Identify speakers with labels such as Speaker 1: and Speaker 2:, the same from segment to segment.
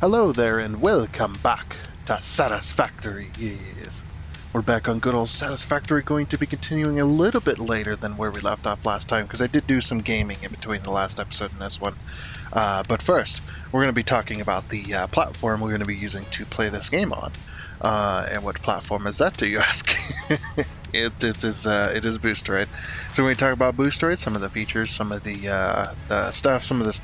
Speaker 1: Hello there and welcome back to Satisfactory. Yes. We're back on good old Satisfactory, going to be continuing a little bit later than where we left off last time, because I did do some gaming in between the last episode and this one. But first, we're going to be talking about the platform we're going to be using to play this game on. And what platform is that, do you ask? It is Boosteroid. So we're going to talk about Boosteroid, some of the features, some of the stuff, some of the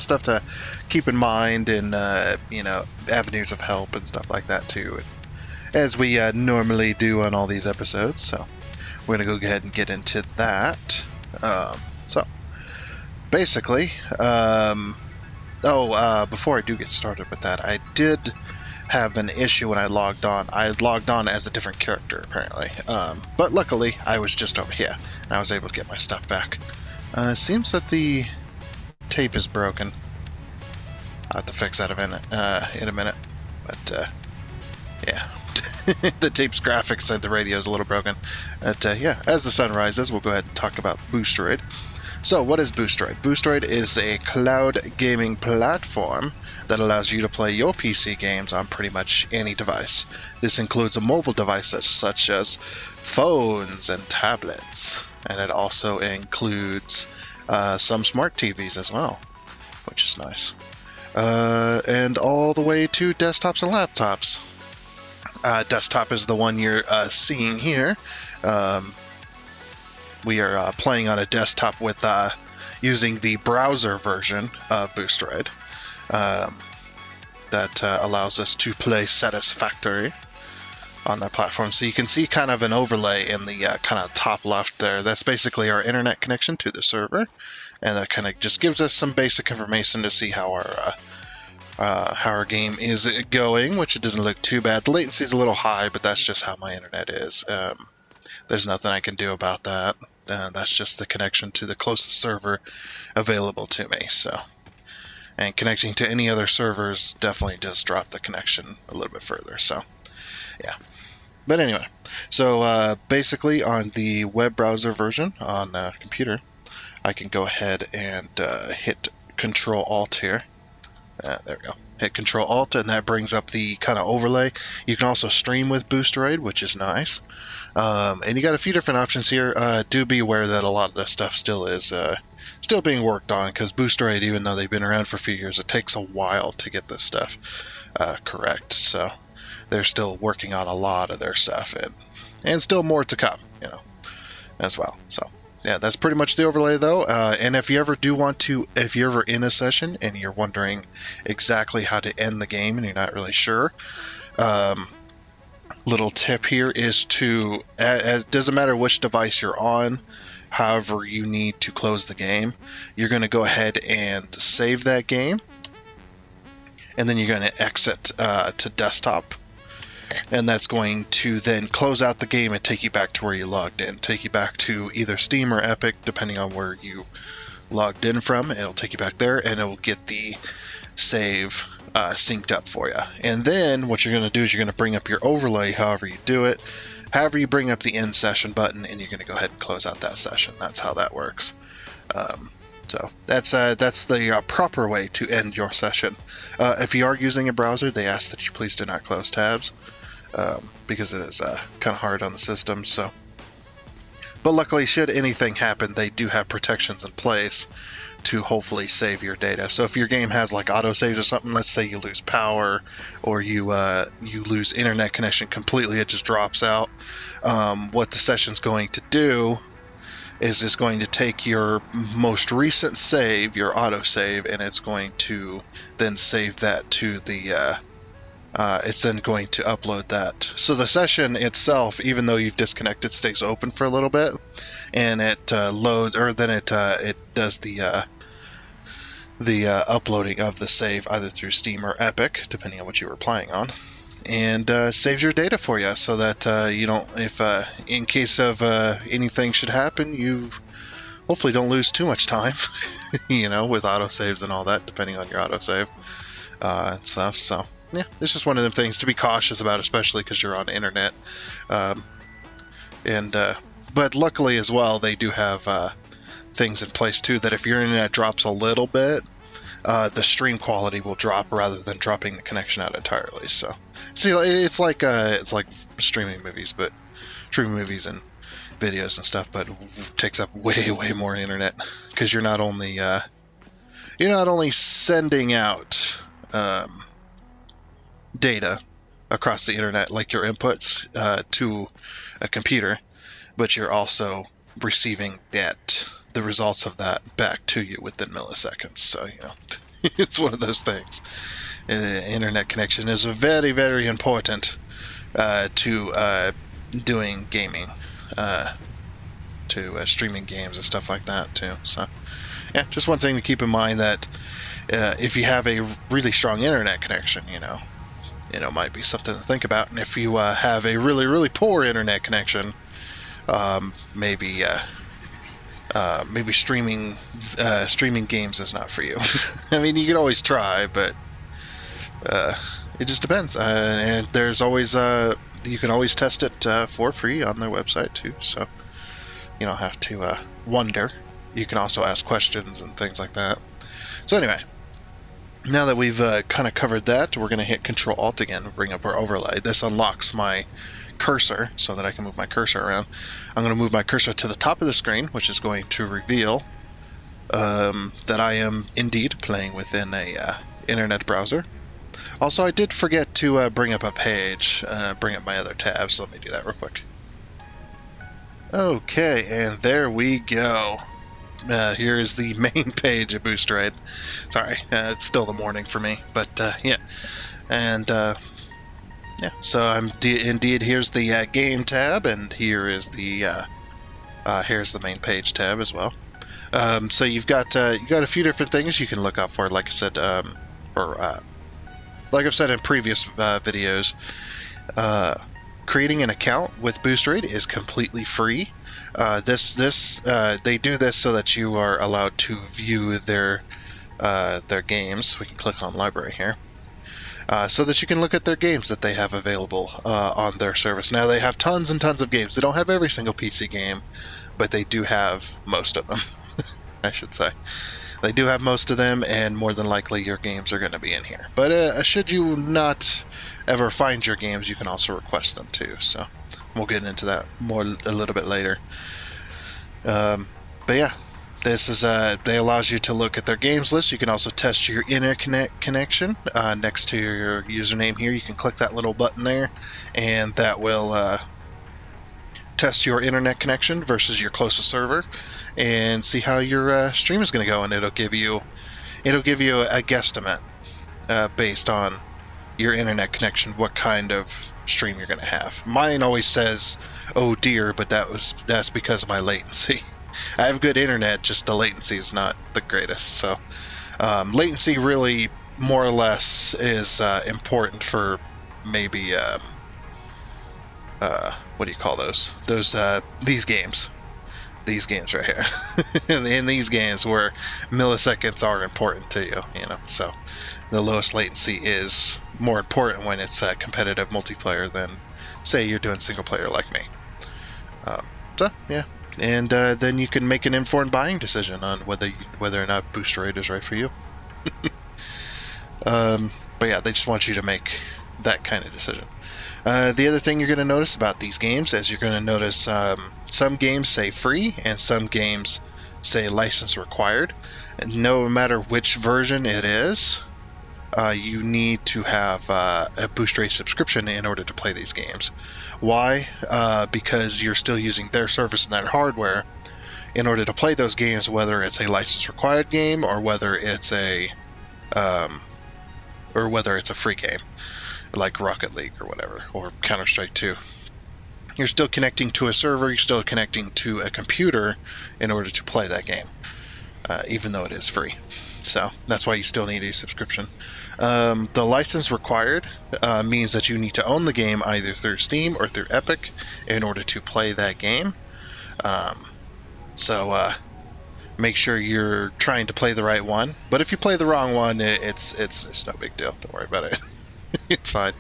Speaker 1: stuff to keep in mind, and avenues of help and stuff like that too, as we normally do on all these episodes. So we're gonna go ahead and get into that. So basically, before I do get started with that, I did have an issue when I logged on. I logged on as a different character apparently, but luckily I was just over here and I was able to get my stuff back. It seems that the tape is broken. I'll have to fix that in a minute. But yeah, the tape's graphics and the radio is a little broken. But yeah, as the sun rises, we'll go ahead and talk about Boosteroid. So what is Boosteroid? Boosteroid is a cloud gaming platform that allows you to play your PC games on pretty much any device. This includes a mobile device such as phones and tablets, and it also includes some smart TVs as well, which is nice. And all the way to desktops and laptops. Desktop is the one you're seeing here. We are playing on a desktop with using the browser version of Boosteroid. That allows us to play Satisfactory on that platform. So you can see kind of an overlay in the kind of top left there. That's basically our internet connection to the server, and that kind of just gives us some basic information to see how our game is going, which it doesn't look too bad. The latency is a little high, but that's just how my internet is. There's nothing I can do about that. That's just the connection to the closest server available to me. So, and connecting to any other servers definitely does drop the connection a little bit further. So, yeah. But anyway, so basically on the web browser version on a computer, I can go ahead and hit Control Alt here. There we go. Hit Control Alt, and that brings up the kind of overlay. You can also stream with Boosteroid, which is nice. And you got a few different options here. Do be aware that a lot of this stuff still is still being worked on, because Boosteroid, even though they've been around for a few years, it takes a while to get this stuff correct. So they're still working on a lot of their stuff, and still more to come, as well. So yeah, that's pretty much the overlay though. And if you're ever in a session and you're wondering exactly how to end the game and you're not really sure, little tip here is to, it doesn't matter which device you're on, however you need to close the game, you're going to go ahead and save that game, and then you're going to exit to desktop. And that's going to then close out the game and take you back to where you logged in. Take you back to either Steam or Epic, depending on where you logged in from. It'll take you back there, and it will get the save synced up for you. And then what you're going to do is you're going to bring up your overlay, however you do it. However you bring up the end session button, and you're going to go ahead and close out that session. That's how that works. So that's the proper way to end your session. If you are using a browser, they ask that you please do not close tabs, because it is kind of hard on the system. So, but luckily, should anything happen, they do have protections in place to hopefully save your data. So if your game has like autosaves or something, let's say you lose power or you lose internet connection completely, it just drops out. What the session's going to do is it's going to take your most recent save, your autosave, and it's going to then save that to the, it's then going to upload that. So the session itself, even though you've disconnected, stays open for a little bit, and it loads, or then it does the uploading of the save either through Steam or Epic, depending on what you were playing on, and saves your data for you, so that you don't, if in case of anything should happen, you hopefully don't lose too much time, with autosaves and all that, depending on your autosave and stuff. So yeah, it's just one of them things to be cautious about, especially because you're on the internet. But luckily as well, they do have things in place too, that if your internet drops a little bit, the stream quality will drop rather than dropping the connection out entirely. So, see, it's like streaming movies, but streaming movies and videos and stuff, but takes up way more internet because you're not only sending out data across the internet, like your inputs to a computer, but you're also receiving the results of that back to you within milliseconds. So, it's one of those things. Internet connection is very important to doing gaming, to streaming games and stuff like that too. So, yeah, just one thing to keep in mind, that if you have a really strong internet connection, might be something to think about. And if you have a really poor internet connection, maybe streaming games is not for you. I mean, you can always try, but it just depends. And there's always you can always test it for free on their website too, so you don't have to wonder. You can also ask questions and things like that. So anyway, now that we've kind of covered that, we're going to hit Control-Alt again and bring up our overlay. This unlocks my cursor so that I can move my cursor around. I'm going to move my cursor to the top of the screen, which is going to reveal that I am indeed playing within a internet browser. Also, I did forget to bring up a page, bring up my other tabs. So let me do that real quick. Okay, and there we go. Here is the main page of Boosteroid. Sorry, it's still the morning for me, but yeah. And yeah, so indeed, here's the game tab, and here is the here's the main page tab as well. So you've got a few different things you can look out for. Like I said, like I've said in previous videos, creating an account with Boosteroid is completely free. They do this so that you are allowed to view their games. We can click on library here, so that you can look at their games that they have available on their service. Now, they have tons and tons of games. They don't have every single PC game, but they do have most of them. I should say. They do have most of them, and more than likely your games are going to be in here. But should you not ever find your games, you can also request them too. So we'll get into that a little bit later. But yeah, this is they allows you to look at their games list. You can also test your internet connection next to your username here. You can click that little button there, and that will test your internet connection versus your closest server, and see how your stream is going to go. And it'll give you a guesstimate based on your internet connection, what kind of stream you're going to have. Mine always says, "Oh dear," but that's because of my latency. I have good internet, just the latency is not the greatest. So latency really more or less is important for maybe what do you call those these games right here. in these games where milliseconds are important to you, so the lowest latency is more important when it's competitive multiplayer than, say, you're doing single player like me. So yeah, and then you can make an informed buying decision on whether or not Boosteroid is right for you. But yeah, they just want you to make that kind of decision. The other thing you're going to notice about these games is you're going to notice some games say free and some games say license required. And no matter which version it is, you need to have a Boosteroid subscription in order to play these games. Why? Because you're still using their service and their hardware in order to play those games, whether it's a license required game or whether it's a free game like Rocket League or whatever, or Counter-Strike 2. You're still connecting to a server, you're still connecting to a computer in order to play that game, even though it is free. So that's why you still need a subscription. The license required means that you need to own the game either through Steam or through Epic in order to play that game. So make sure you're trying to play the right one. But if you play the wrong one, it's no big deal. Don't worry about it. It's fine.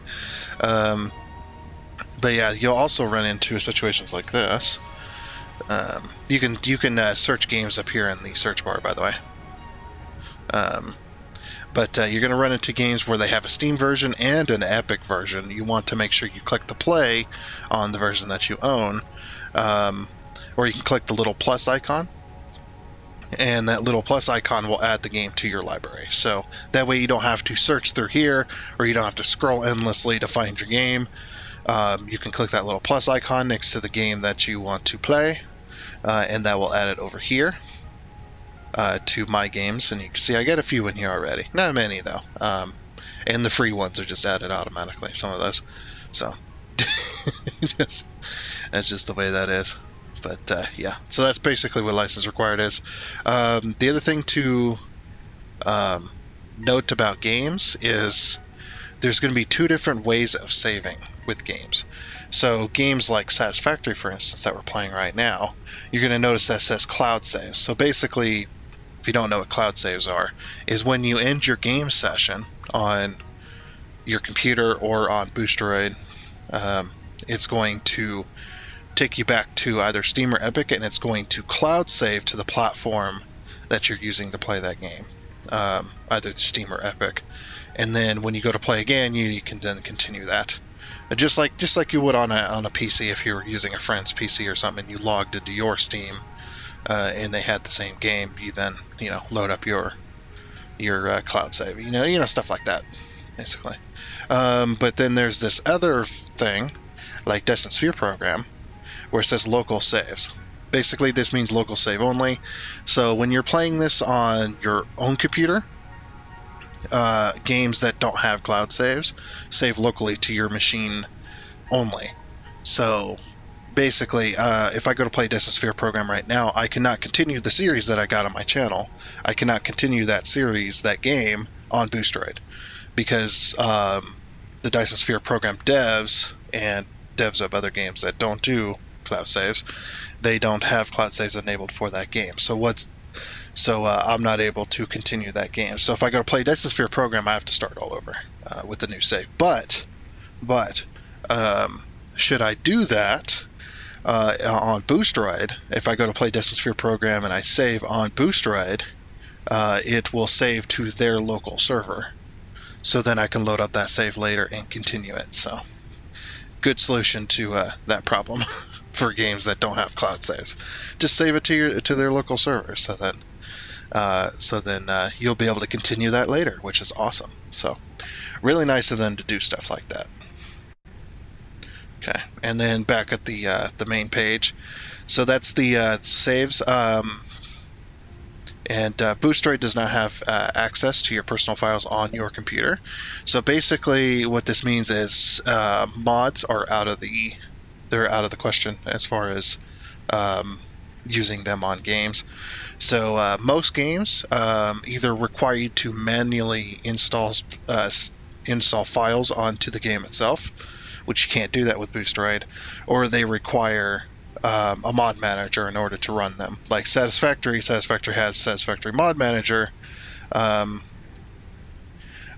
Speaker 1: But yeah, you'll also run into situations like this. You can search games up here in the search bar, by the way. But you're going to run into games where they have a Steam version and an Epic version. You want to make sure you click the play on the version that you own, or you can click the little plus icon, and that little plus icon will add the game to your library. So that way you don't have to search through here, or you don't have to scroll endlessly to find your game. You can click that little plus icon next to the game that you want to play, and that will add it over here to my games. And you can see I got a few in here already. Not many, though. And the free ones are just added automatically, some of those. So that's just the way that is. But yeah, so that's basically what license required is. The other thing to note about games is there's going to be two different ways of saving with games. So games like Satisfactory, for instance, that we're playing right now, you're going to notice that says cloud saves. So basically, if you don't know what cloud saves are, is when you end your game session on your computer or on Boosteroid, it's going to take you back to either Steam or Epic, and it's going to cloud save to the platform that you're using to play that game, either Steam or Epic. And then when you go to play again, you can then continue that, just like you would on a PC if you were using a friend's PC or something. You logged into your Steam, and they had the same game. You then load up your cloud save, stuff like that, basically. But then there's this other thing, like Destined Sphere program, where it says local saves. Basically, this means local save only. So when you're playing this on your own computer, games that don't have cloud saves save locally to your machine only. So basically, if I go to play Destined Sphere program right now, I cannot continue the series that I got on my channel. I cannot continue that series, that game, on Boosteroid, because the Destined Sphere program devs and devs of other games that don't do cloud saves, they don't have cloud saves enabled for that game. So I'm not able to continue that game. So if I go to play Destined Sphere program, I have to start all over with the new save. But should I do that on Boosteroid, if I go to play Destined Sphere program and I save on Boosteroid, it will save to their local server. So then I can load up that save later and continue it. So good solution to that problem for games that don't have cloud saves. Just save it to their local server, so then you'll be able to continue that later, which is awesome. So really nice of them to do stuff like that. Okay, and then back at the main page, so that's the saves. And Boosteroid does not have access to your personal files on your computer. So basically, what this means is mods are out of the question as far as using them on games. So most games either require you to manually install files onto the game itself, which you can't do that with Boosteroid, or they require a mod manager in order to run them. Like Satisfactory has Satisfactory Mod Manager,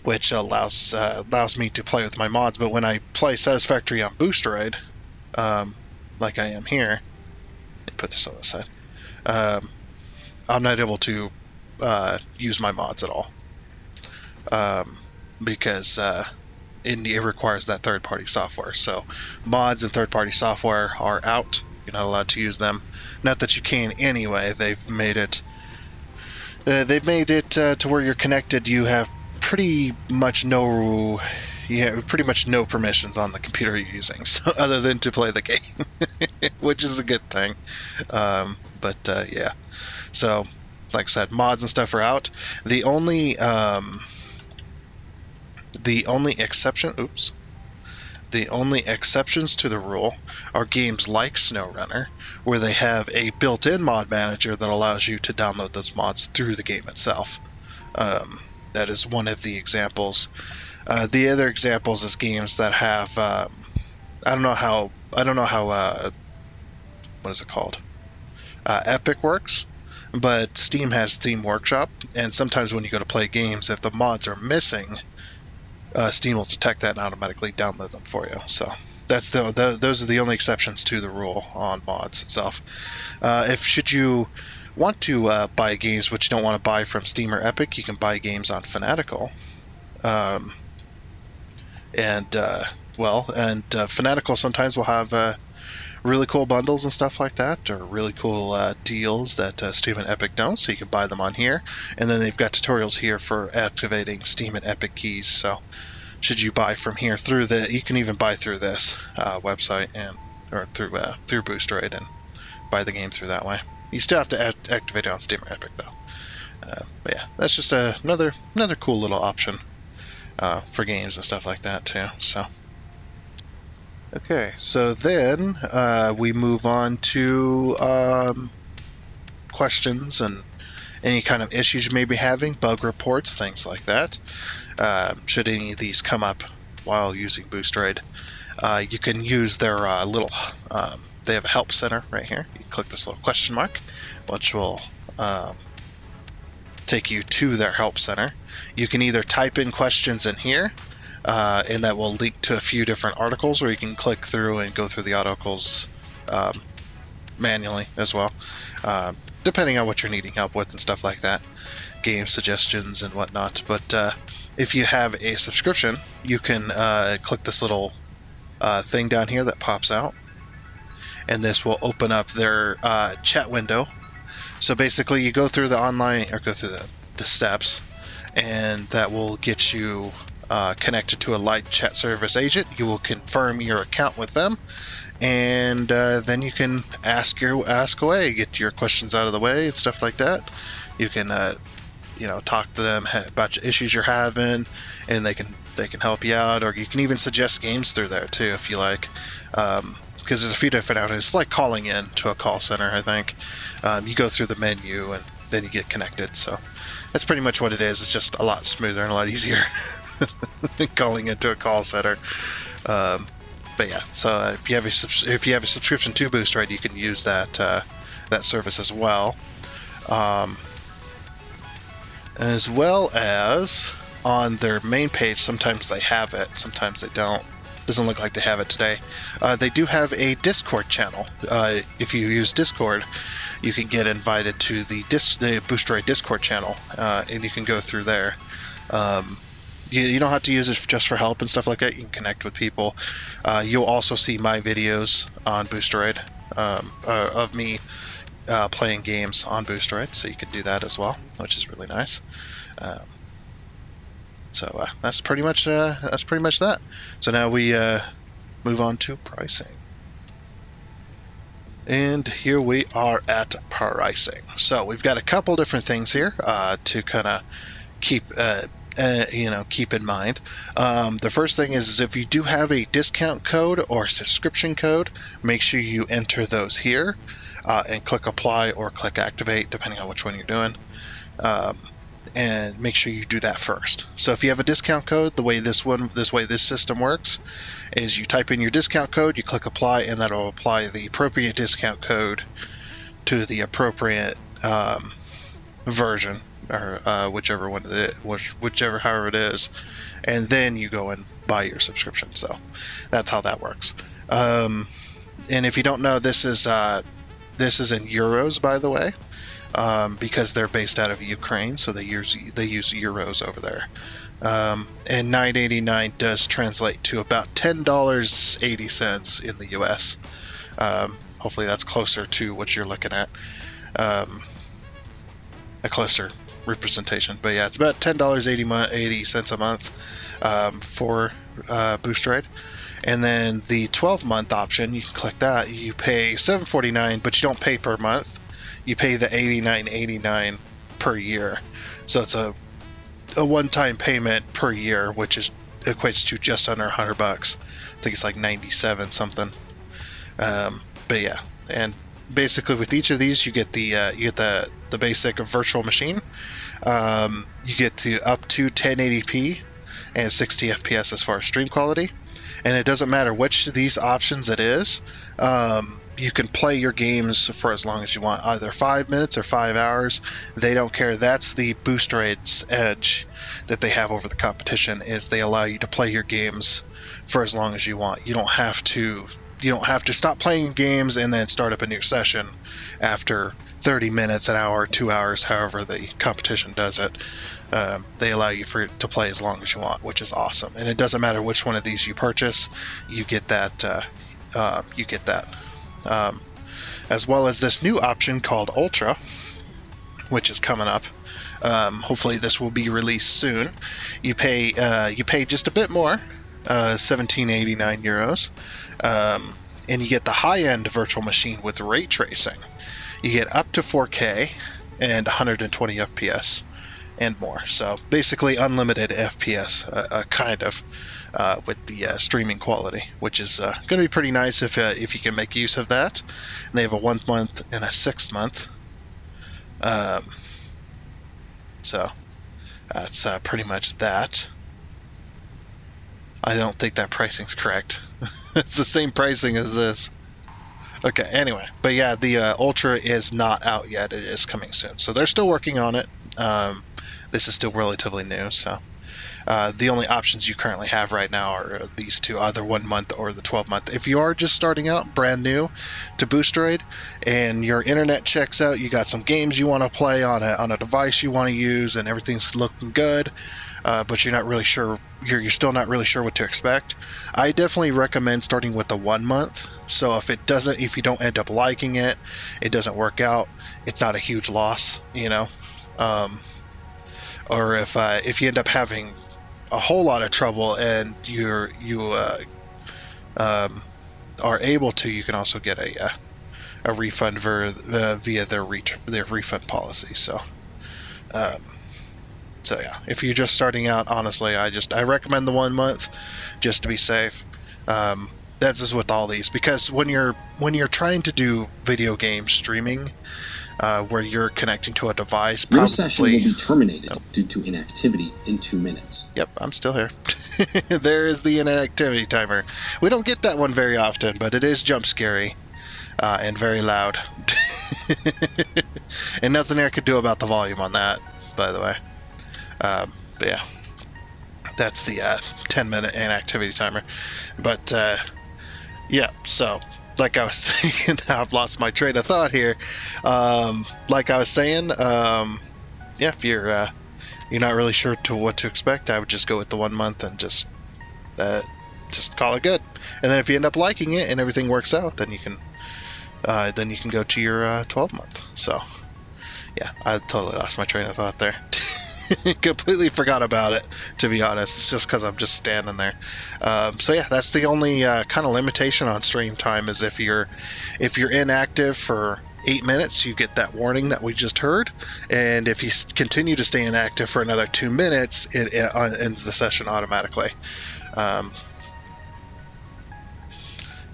Speaker 1: which allows me to play with my mods. But when I play Satisfactory on Boosteroid, like I am here, let me put this on the side, I'm not able to use my mods at all, because it requires that third-party software. So mods and third-party software are out. You're not allowed to use them. Not that you can anyway. They've made it to where you're connected. You have pretty much no permissions on the computer you're using, so other than to play the game, which is a good thing. But yeah. So, like I said, mods and stuff are out. The only exceptions to the rule are games like SnowRunner, where they have a built-in mod manager that allows you to download those mods through the game itself. That is one of the examples. The other examples is games that have I don't know how what is it called? Epic works, but Steam has Steam Workshop, and sometimes when you go to play games, if the mods are missing, Steam will detect that and automatically download them for you. So those are the only exceptions to the rule on mods itself. Should you want to buy games but you don't want to buy from Steam or Epic, you can buy games on Fanatical. Fanatical sometimes will have really cool bundles and stuff like that, or really cool deals that Steam and Epic don't, so you can buy them on here. And then they've got tutorials here for activating Steam and Epic keys, so should you buy from here you can even buy through this website or through Boosteroid and buy the game through that way. You still have to activate it on Steam or Epic though. But yeah, that's just another cool little option for games and stuff like that too. So okay, so then we move on to questions and any kind of issues you may be having, bug reports, things like that. Should any of these come up while using Boosteroid, you can use their they have a help center right here. You click this little question mark, which will take you to their help center. You can either type in questions in here, and that will link to a few different articles, or you can click through and go through the articles manually as well, depending on what you're needing help with and stuff like that, game suggestions and whatnot. But if you have a subscription, you can click this little thing down here that pops out, and this will open up their chat window. So basically you go through the steps, and that will get you connected to a live chat service agent. You will confirm your account with them, and then you can ask away, get your questions out of the way and stuff like that. You can talk to them about issues you're having, and they can help you out, or you can even suggest games through there too if you like, because there's a few different outlets. It's like calling in to a call center, I think. You go through the menu and then you get connected, so that's pretty much what it is. It's just a lot smoother and a lot easier than calling into a call center. But yeah, so if you have a subscription to Boosteroid, you can use that service as well. As well as on their main page, sometimes they have it, sometimes they don't. Doesn't look like they have it today. They do have a Discord channel. If you use Discord, you can get invited to the Boosteroid Discord channel, and you can go through there. You don't have to use it just for help and stuff like that. You can connect with people. You'll also see my videos on Boosteroid of me playing games on Boosteroid, so you can do that as well, which is really nice. So that's pretty much that. So now we move on to pricing, and here we are at pricing. So we've got a couple different things here to kind of keep in mind. The first thing is if you do have a discount code or subscription code, make sure you enter those here and click apply or click activate, depending on which one you're doing. And make sure you do that first. So if you have a discount code, the way this system works is you type in your discount code, you click apply, and that'll apply the appropriate discount code to the appropriate version, or however it is, and then you go and buy your subscription. So that's how that works. And if you don't know, this is in euros, by the way. Because they're based out of Ukraine, so they use euros over there. And $9.89 does translate to about $10.80 in the U.S. Hopefully that's closer to what you're looking at, a closer representation. But yeah, it's about $10.80 a month for Boosteroid. And then the 12-month option, you can click that. You pay $7.49, but you don't pay per month. You pay the $89.89 per year. So it's a one-time payment per year, which equates to just under $100. I think it's like 97 something. But yeah, and basically with each of these, you get the basic virtual machine. You get to up to 1080p and 60 FPS as far as stream quality. And it doesn't matter which of these options it is. You can play your games for as long as you want, either 5 minutes or 5 hours. They don't care. That's the Boosteroid's edge that they have over the competition, is they allow you to play your games for as long as you want. You don't have to don't have to stop playing games and then start up a new session after 30 minutes, an hour, 2 hours, however the competition does it. They allow you to play as long as you want, which is awesome. And it doesn't matter which one of these you purchase, you get that. As well as this new option called Ultra, which is coming up. Hopefully this will be released soon. You pay just a bit more, 1789 euros, and you get the high-end virtual machine with ray tracing. You get up to 4K and 120 FPS and more. So basically unlimited FPS, kind of, with the streaming quality, which is going to be pretty nice if you can make use of that. And they have a 1 month and a 6 month. So that's pretty much that. I don't think that pricing's correct. It's the same pricing as this. Okay, anyway. But yeah, the Ultra is not out yet. It is coming soon. So they're still working on it. This is still relatively new, so the only options you currently have right now are these two, either 1 month or the 12 month. If you are just starting out brand new to Boosteroid and your internet checks out, you got some games you want to play on a device you want to use, and everything's looking good, but you're not really sure, you're still not really sure what to expect, I definitely recommend starting with the 1 month. So if you don't end up liking it, it doesn't work out, it's not a huge loss, you know. Or if you end up having a whole lot of trouble and you are able to, you can also get a refund via their refund policy. So yeah, if you're just starting out, honestly, I recommend the 1 month just to be safe. That's just with all these, because when you're trying to do video game streaming, where you're connecting to a device,
Speaker 2: your session will be terminated due to inactivity in 2 minutes.
Speaker 1: Yep, I'm still here. There is the inactivity timer. We don't get that one very often, but it is jump scary and very loud. And nothing I could do about the volume on that, by the way. But yeah, that's the 10-minute inactivity timer. But yeah, so like I was saying, I've lost my train of thought here. Like I was saying, yeah, if you're not really sure what to expect, I would just go with the 1 month and just call it good. And then if you end up liking it and everything works out, then you can go to your 12 month. So yeah, I totally lost my train of thought there. Completely forgot about it, to be honest. It's just because I'm just standing there. So yeah, that's the only kind of limitation on stream time, is if you're inactive for 8 minutes, you get that warning that we just heard, and if you continue to stay inactive for another 2 minutes, it ends the session automatically. And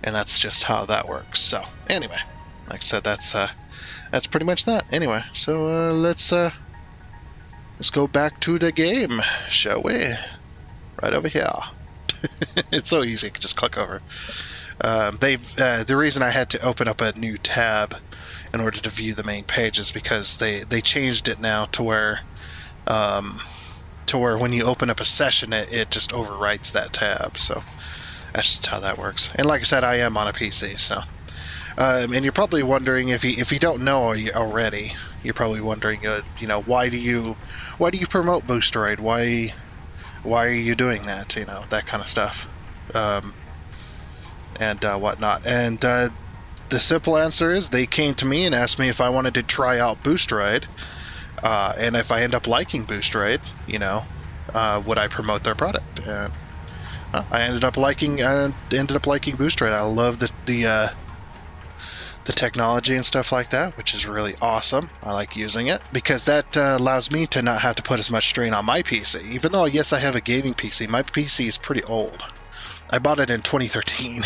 Speaker 1: that's just how that works. So anyway, like I said, that's pretty much that. Anyway, so let's go back to the game, shall we? Right over here. It's so easy, you can just click over. The reason I had to open up a new tab in order to view the main page is because they changed it now to where when you open up a session, it just overwrites that tab. So that's just how that works. And like I said, I am on a PC, so. And you're probably wondering, if you don't know already, you're probably wondering, why do you promote Boosteroid? Why are you doing that? That kind of stuff, and whatnot. And the simple answer is, they came to me and asked me if I wanted to try out Boosteroid, and if I end up liking Boosteroid, would I promote their product? And I ended up liking Boosteroid. I love the technology and stuff like that, which is really awesome. I like using it because that allows me to not have to put as much strain on my PC. Even though, yes, I have a gaming PC, my PC is pretty old. I bought it in 2013.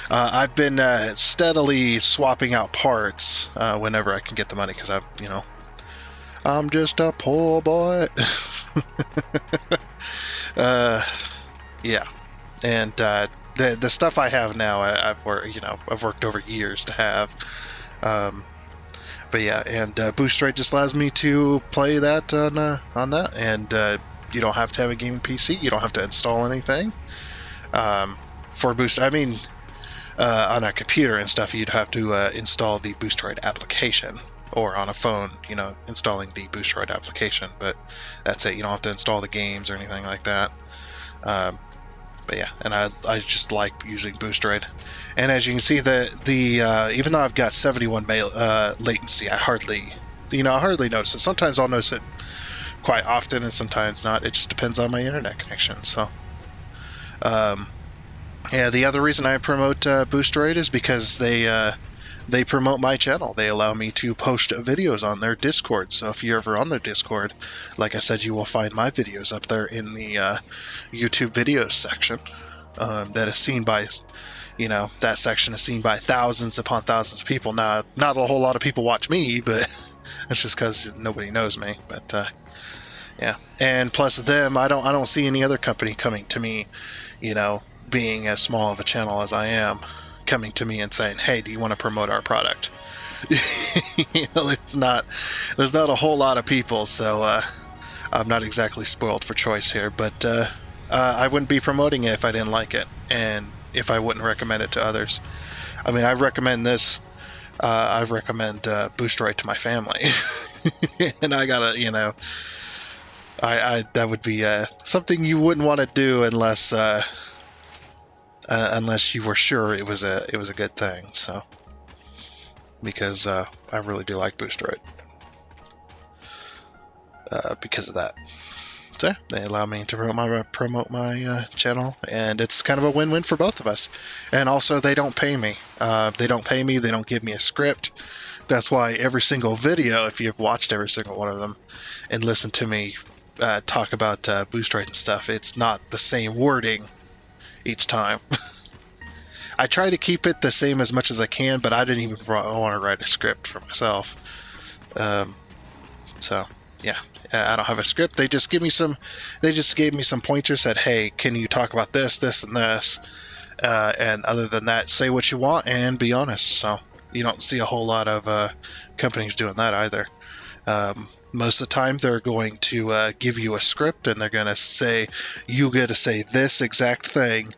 Speaker 1: I've been steadily swapping out parts whenever I can get the money, because I'm just a poor boy. Yeah, and the stuff I have now, I've worked over years to have. But yeah, and Boosteroid just allows me to play that on that, and you don't have to have a gaming PC. You don't have to install anything for Boost. I mean, on a computer and stuff, you'd have to install the Boosteroid application, or on a phone, installing the Boosteroid application. But that's it. You don't have to install the games or anything like that. But yeah, and I just like using Boosteroid. And as you can see, the even though I've got 71 latency, I hardly notice it. Sometimes I'll notice it quite often, and sometimes not. It just depends on my internet connection. So, yeah, the other reason I promote Boosteroid is because they promote my channel. They allow me to post videos on their Discord. So if you're ever on their Discord, like I said, you will find my videos up there in the YouTube videos section. That is seen by, that section is seen by thousands upon thousands of people. Now, not a whole lot of people watch me, but that's just because nobody knows me. But yeah, and plus them, I don't see any other company coming to me, being as small of a channel as I am, coming to me and saying, "Hey, do you want to promote our product?" There's not a whole lot of people, so I'm not exactly spoiled for choice here. But I wouldn't be promoting it if I didn't like it, and if I wouldn't recommend it to others. I mean, I recommend this. I recommend Boosteroid to my family, and I gotta, I that would be something you wouldn't want to do unless you were sure it was a good thing. So, because I really do like Boosteroid because of that. So they allow me to promote my channel, and it's kind of a win-win for both of us. And also, they don't pay me. They don't give me a script. That's why every single video, if you've watched every single one of them and listened to me talk about Boosteroid and stuff, it's not the same wording each time. I try to keep it the same as much as I can, but I didn't even want to write a script for myself. So yeah, I don't have a script. They just gave me some pointers. Said, "Hey, can you talk about this, this, and this?" And other than that, say what you want and be honest. So you don't see a whole lot of companies doing that either. Most of the time, they're going to give you a script, and they're going to say, "You get to say this exact thing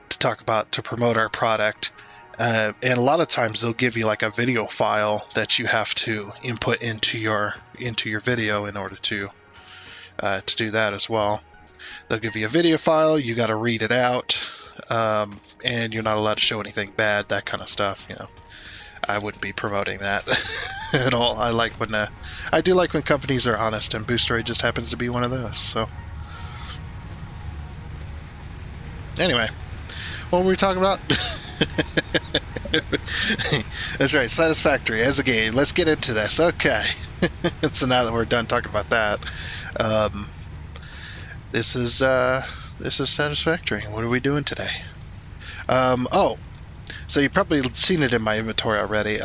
Speaker 1: to promote our product." And a lot of times they'll give you like a video file that you have to input into your video in order to do that as well. They'll give you a video file, you got to read it out, and you're not allowed to show anything bad, that kind of stuff. I wouldn't be promoting that at all. I do like when companies are honest, and Boosteroid just happens to be one of those. So anyway, what were we talking about? That's right, Satisfactory as a game. Let's get into this. Okay. So now that we're done talking about that, this is Satisfactory. What are we doing today? So you've probably seen it in my inventory already.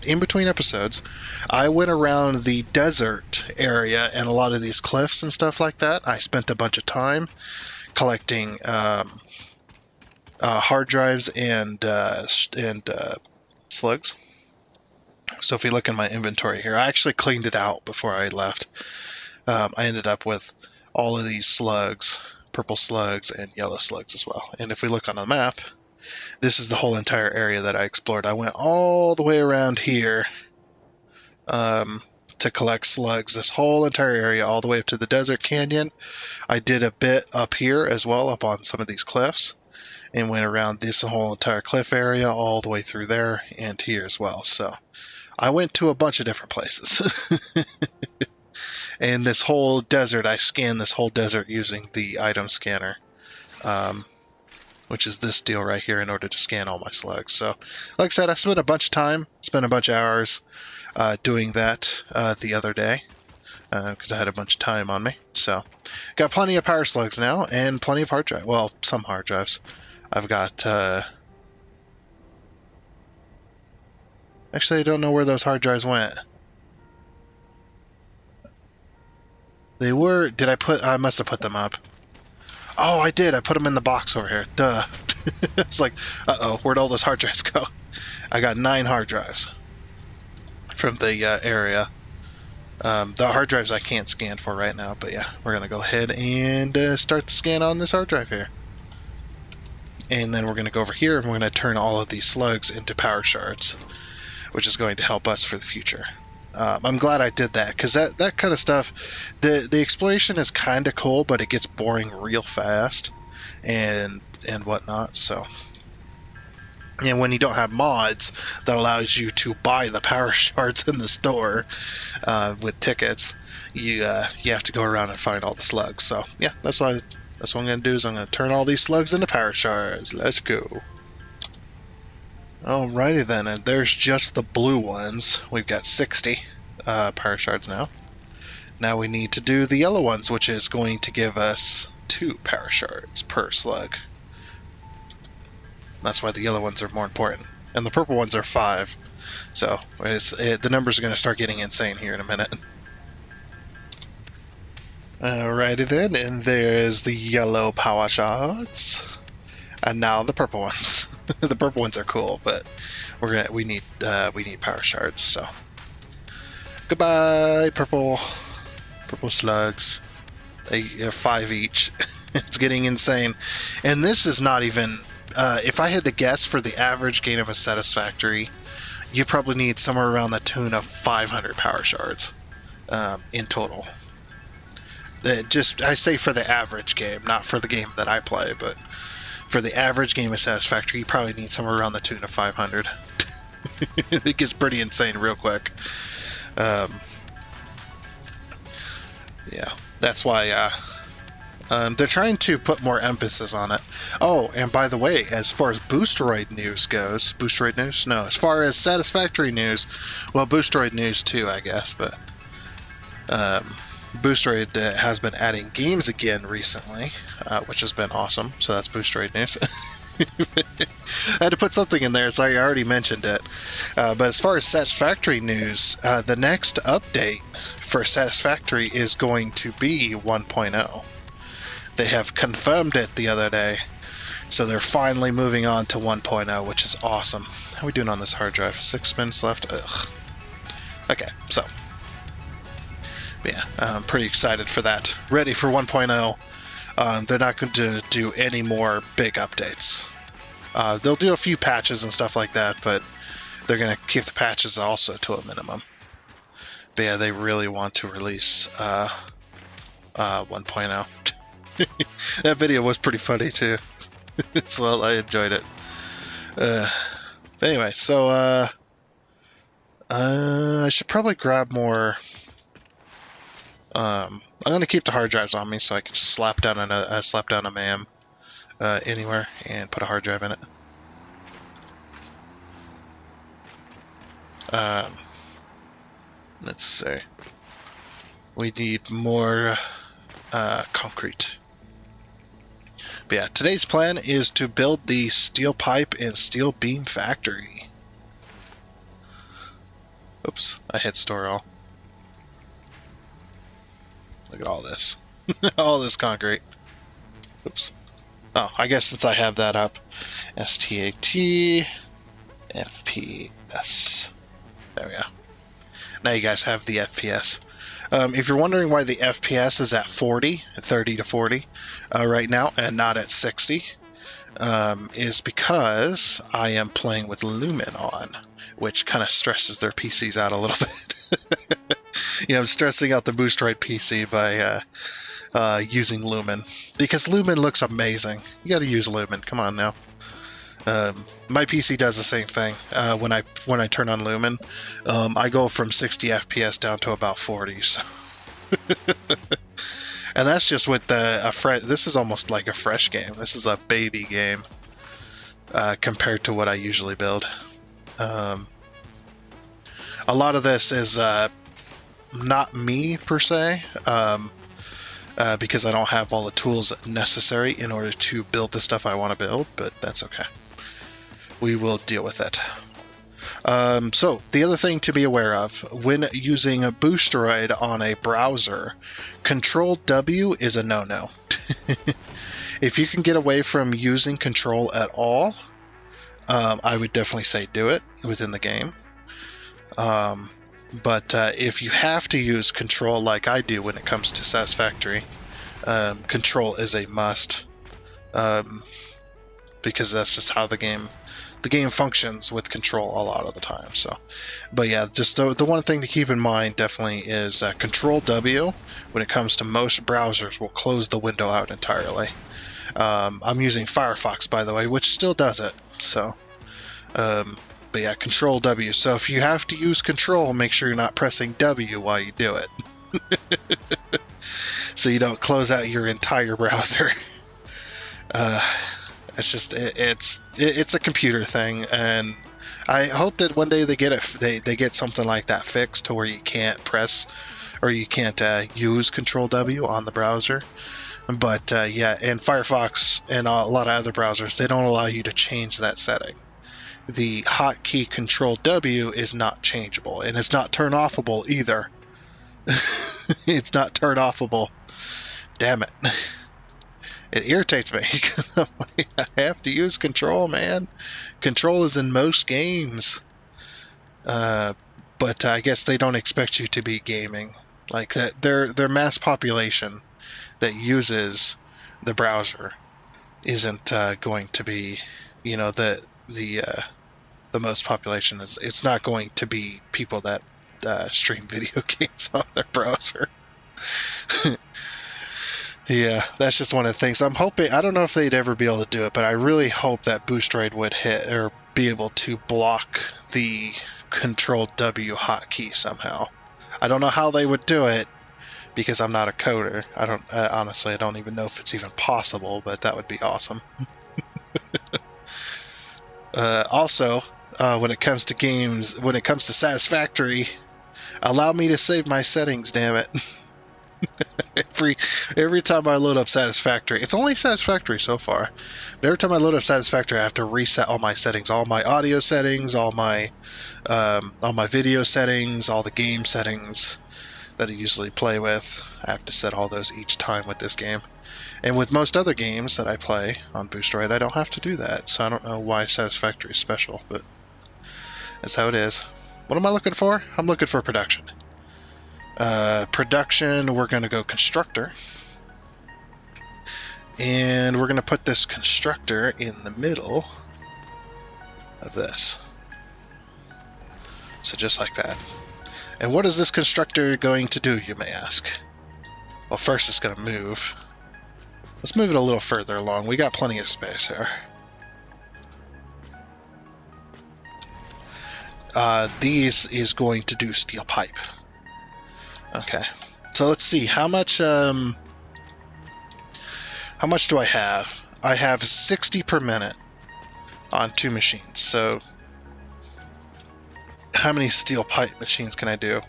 Speaker 1: In between episodes, I went around the desert area and a lot of these cliffs and stuff like that. I spent a bunch of time collecting hard drives and slugs. So if you look in my inventory here, I actually cleaned it out before I left. I ended up with all of these slugs, purple slugs and yellow slugs as well. And if we look on the map, this is the whole entire area that I explored. I went all the way around here to collect slugs, this whole entire area, all the way up to the desert canyon. I did a bit up here as well, up on some of these cliffs, and went around this whole entire cliff area all the way through there and here as well. So I went to a bunch of different places. And this whole desert, I scanned this whole desert using the item scanner, which is this deal right here, in order to scan all my slugs. So like I said, I spent a bunch of hours doing that the other day, because I had a bunch of time on me. So got plenty of power slugs now, and plenty of hard drive. Well, some hard drives. I've got actually, I don't know where those hard drives went. They were, I must have put them up. Oh, I did. I put them in the box over here. Duh. It's like, uh-oh, where'd all those hard drives go? I got 9 hard drives from the area. The hard drives I can't scan for right now, but yeah, we're going to go ahead and start the scan on this hard drive here. And then we're going to go over here and we're going to turn all of these slugs into power shards, which is going to help us for the future. I'm glad I did that, because that kind of stuff, the exploration is kind of cool, but it gets boring real fast and whatnot. So, and when you don't have mods that allows you to buy the power shards in the store with tickets, you have to go around and find all the slugs. So yeah, that's what I'm going to do, is I'm going to turn all these slugs into power shards. Let's go. Alrighty then, and there's just the blue ones. We've got 60 power shards now. Now we need to do the yellow ones, which is going to give us 2 power shards per slug. That's why the yellow ones are more important. And the purple ones are 5. So the numbers are going to start getting insane here in a minute. Alrighty then, and there's the yellow power shards. And now the purple ones. The purple ones are cool, but we need power shards. So goodbye, purple slugs. 5 each. It's getting insane, and this is not even. If I had to guess, for the average game of a Satisfactory, you probably need somewhere around the tune of 500 power shards in total. I say for the average game, not for the game that I play, but for the average game of Satisfactory, you probably need somewhere around the tune of 500. It gets pretty insane real quick. Yeah, that's why they're trying to put more emphasis on it. Oh, and by the way, as far as Boosteroid news goes, Boosteroid news? No, as far as Satisfactory news, well, Boosteroid news too, I guess, but Boosteroid has been adding games again recently, which has been awesome. So that's Boosteroid news. I had to put something in there, so I already mentioned it. But as far as Satisfactory news, the next update for Satisfactory is going to be 1.0. They have confirmed it the other day, so they're finally moving on to 1.0, which is awesome. How are we doing on this hard drive? 6 minutes left? Ugh. Okay, so yeah, I'm pretty excited for that. Ready for 1.0. They're not going to do any more big updates. They'll do a few patches and stuff like that, but they're going to keep the patches also to a minimum. But yeah, they really want to release 1.0. That video was pretty funny too. So I enjoyed it. Anyway, so I should probably grab more. I'm gonna keep the hard drives on me so I can just slap down a MAM anywhere and put a hard drive in it. Let's see. We need more concrete. But yeah, today's plan is to build the steel pipe and steel beam factory. Oops, I hit store all. Look at all this. All this concrete. Oops. Oh, I guess since I have that up. STAT FPS. There we go. Now you guys have the FPS. If you're wondering why the FPS is at 30 to 40 right now, and not at 60, is because I am playing with Lumen on, which kind of stresses their PCs out a little bit. I'm stressing out the Boosteroid PC by using Lumen, because Lumen looks amazing. You got to use Lumen. Come on now. My PC does the same thing. When I turn on Lumen, I go from 60 FPS down to about 40. So. And that's just with this is almost like a fresh game. This is a baby game compared to what I usually build. A lot of this is not me per se, because I don't have all the tools necessary in order to build the stuff I want to build, but that's okay. We will deal with it. So the other thing to be aware of when using a Boosteroid on a browser, Control W is a no-no. If you can get away from using Control at all, I would definitely say do it within the game. But if you have to use Control like I do when it comes to Satisfactory, Control is a must. because that's just how the game functions with control a lot of the time. So, but yeah, just the one thing to keep in mind definitely is Control W when it comes to most browsers will close the window out entirely. I'm using Firefox, by the way, which still does it. So, but yeah, Control W. So if you have to use Control, make sure you're not pressing W while you do it, so you don't close out your entire browser. It's just it's a computer thing, and I hope that one day they get it. They get something like that fixed to where you can't press or you can't use Control W on the browser. But yeah, in Firefox and a lot of other browsers, they don't allow you to change that setting. The hotkey Control W is not changeable, and it's not turn offable either. It's not turn offable. Damn it. It irritates me because I'm like, I have to use Control, man. Control is in most games. But I guess they don't expect you to be gaming. Like that, their mass population that uses the browser isn't going to be, the most population is. It's not going to be people that stream video games on their browser. Yeah, that's just one of the things. I'm hoping, I don't know if they'd ever be able to do it, but I really hope that Boosteroid would hit or be able to block the Control W hotkey somehow. I don't know how they would do it because I'm not a coder. Honestly, I don't even know if it's even possible, but that would be awesome. Also, when it comes to games, when it comes to Satisfactory, allow me to save my settings, damn it. Every time I load up Satisfactory, it's only Satisfactory so far, but every time I load up Satisfactory, I have to reset all my settings, all my audio settings, all my video settings, all the game settings that I usually play with. I have to set all those each time with this game. And with most other games that I play on Boosteroid, I don't have to do that, so I don't know why Satisfactory is special, but that's how it is. What am I looking for? I'm looking for production. Production, we're going to go constructor. And we're going to put this constructor in the middle of this. So just like that. And what is this constructor going to do, you may ask? Well, first it's going to move. Let's move it a little further along. We got plenty of space here. These is going to do steel pipe. Okay. So let's see, how much do I have? I have 60 per minute on 2 machines. So how many steel pipe machines can I do?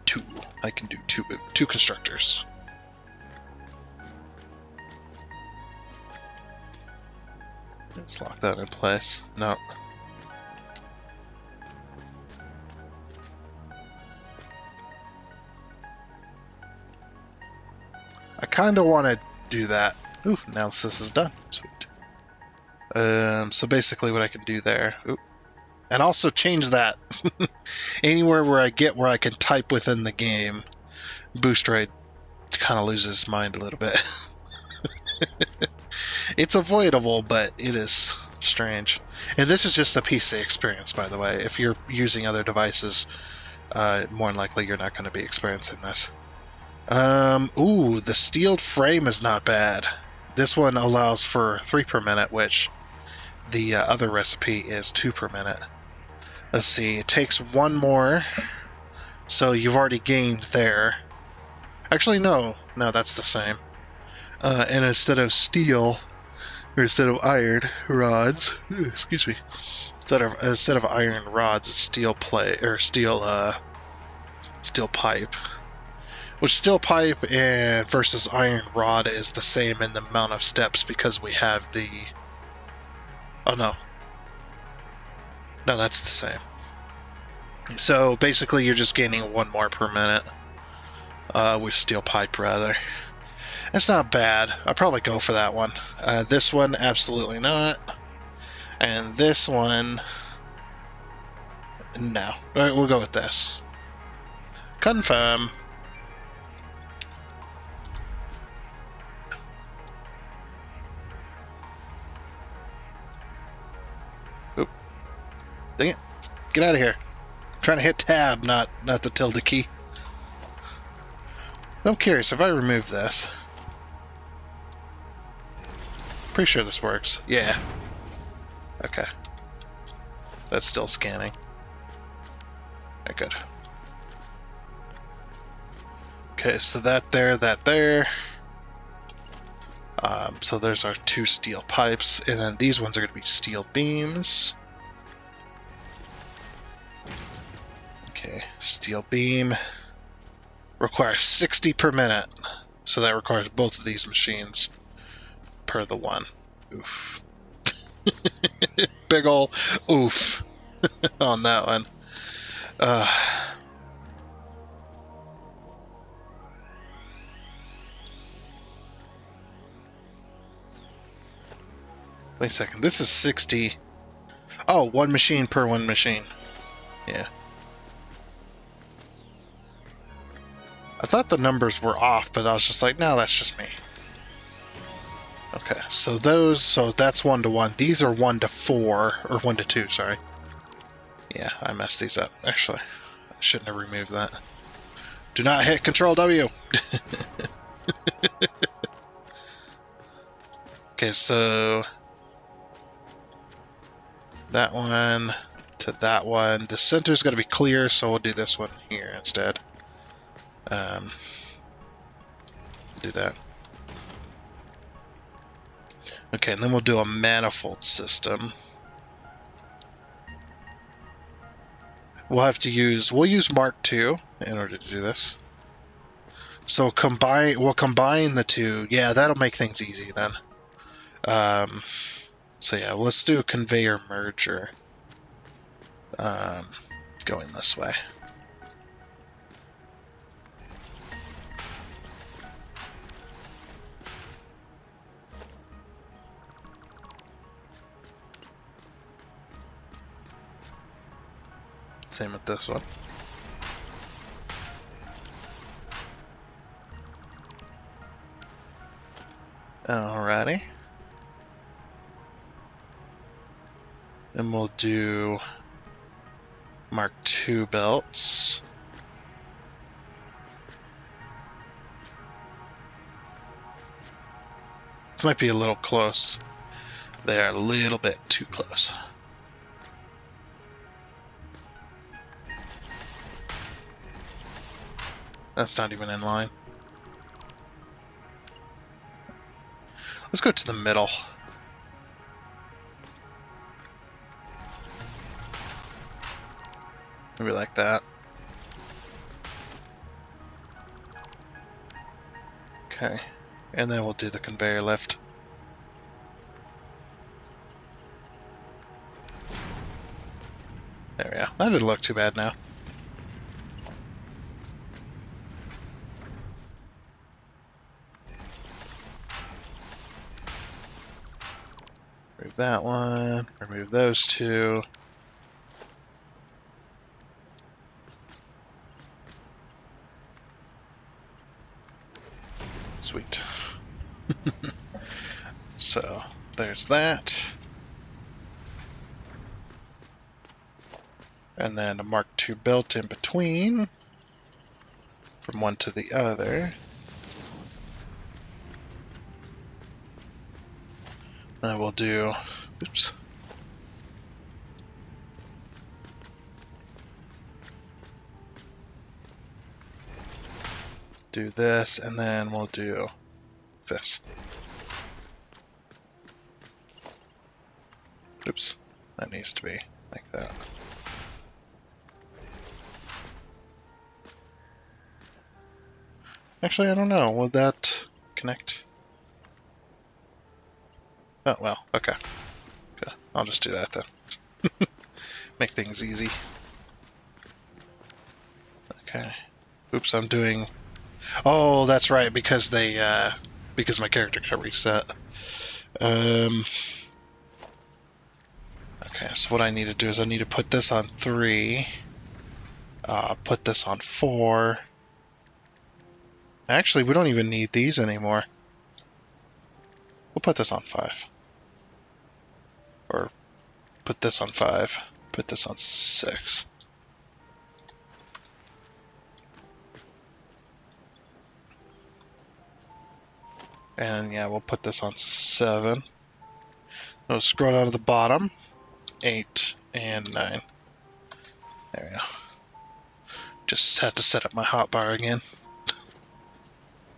Speaker 1: 2. I can do two constructors. Let's lock that in place. No. I kind of want to do that. Oof, analysis is done. Sweet. So basically what I can do there. Oop. And also change that. Anywhere where I can type within the game, Boosteroid kind of loses his mind a little bit. It's avoidable, but it is strange. And this is just a PC experience, by the way. If you're using other devices, more than likely you're not going to be experiencing this. Ooh, the steel frame is not bad. This one allows for 3 per minute, which the other recipe is 2 per minute. Let's see, it takes 1 more, so you've already gained there. Actually, no, that's the same. And instead of steel, or instead of iron rods, excuse me, instead of iron rods, it's steel plate or steel pipe. Which steel pipe and versus iron rod is the same in the amount of steps because we have the. Oh no, that's the same. So basically, you're just gaining 1 more per minute with steel pipe rather. It's not bad. I'll probably go for that one. This one, absolutely not. And this one, no. Alright, we'll go with this. Confirm. Get out of here. I'm trying to hit tab, not the tilde key. I'm curious, if I remove this... Pretty sure this works. Yeah. Okay. That's still scanning. Okay, good. Okay, so that there. So there's our 2 steel pipes, and then these ones are going to be steel beams. Okay, steel beam requires 60 per minute, so that requires both of these machines per the one. Oof. Big ol' oof on that one. Wait a second, this is 60. Oh, one machine per one machine. Yeah. I thought the numbers were off, but I was just like, no, that's just me. Okay, so that's 1 to 1. These are 1 to 4, or 1 to 2, sorry. Yeah, I messed these up. Actually, I shouldn't have removed that. Do not hit Control W! Okay, so... that one to that one. The center's going to be clear, so we'll do this one here instead. Do that. Okay, and then we'll do a manifold system. We'll use Mark II in order to do this. So we'll combine the two. Yeah, that'll make things easy then. So yeah, let's do a conveyor merger. Going this way. Same with this one. Alrighty. And we'll do Mark II belts. This might be a little close. They are a little bit too close. That's not even in line. Let's go to the middle. Maybe like that. Okay. And then we'll do the conveyor lift. There we go. That didn't look too bad now. Remove that one. Remove those two. Sweet. So, there's that. And then a Mark II belt in between. From one to the other. And we'll do... Oops. Do this, and then we'll do this. Oops. That needs to be like that. Actually, I don't know. Will that connect? Oh, well, okay. Okay. I'll just do that then. Make things easy. Okay. Oops, I'm doing... Oh, that's right, because because my character got reset. Okay, so what I need to do is I need to put this on 3. Put this on 4. Actually, we don't even need these anymore. We'll put this on 5. Or put this on 5. Put this on 6. And yeah, we'll put this on 7. We'll scroll down to the bottom. 8 and 9. There we go. Just had to set up my hotbar again.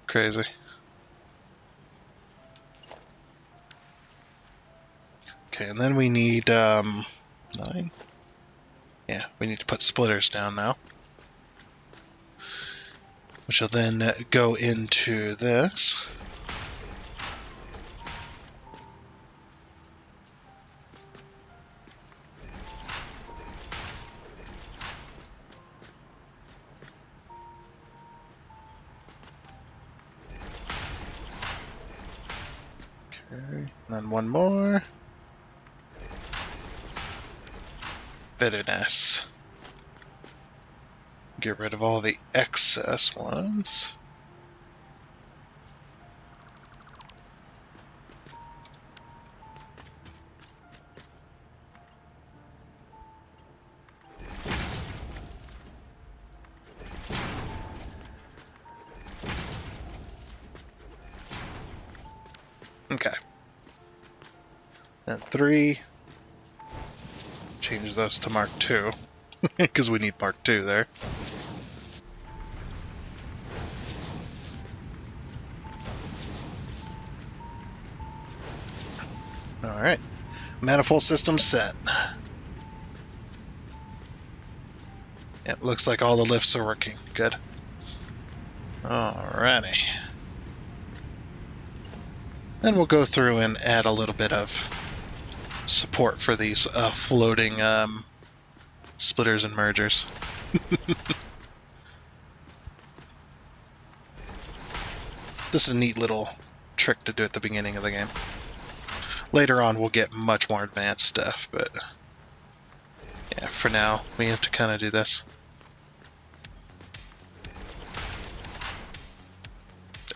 Speaker 1: Crazy. Okay, and then we need 9. Yeah, we need to put splitters down now, which will then go into this. Okay, and then one more. Very nice. Get rid of all the excess ones. Okay. And 3. Change those to Mark II, because we need Mark II there. Alright. Manifold system set. It looks like all the lifts are working. Good. Alrighty. Then we'll go through and add a little bit of support for these floating splitters and mergers. This is a neat little trick to do at the beginning of the game. Later on we'll get much more advanced stuff, but yeah, for now we have to kind of do this.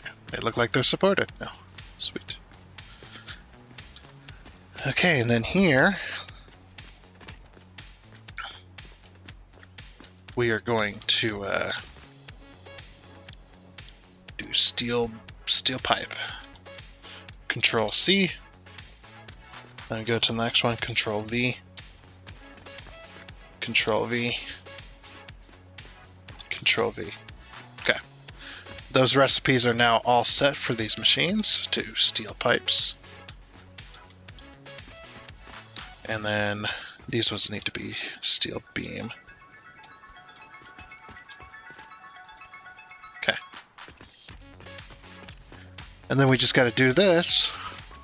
Speaker 1: There. They look like they're supported now. Sweet. Okay, and then here we are going to do steel pipe. Control C. Then go to the next one. Control V. Control V. Control V. Okay. Those recipes are now all set for these machines to steel pipes. And then these ones need to be steel beam. Okay. And then we just got to do this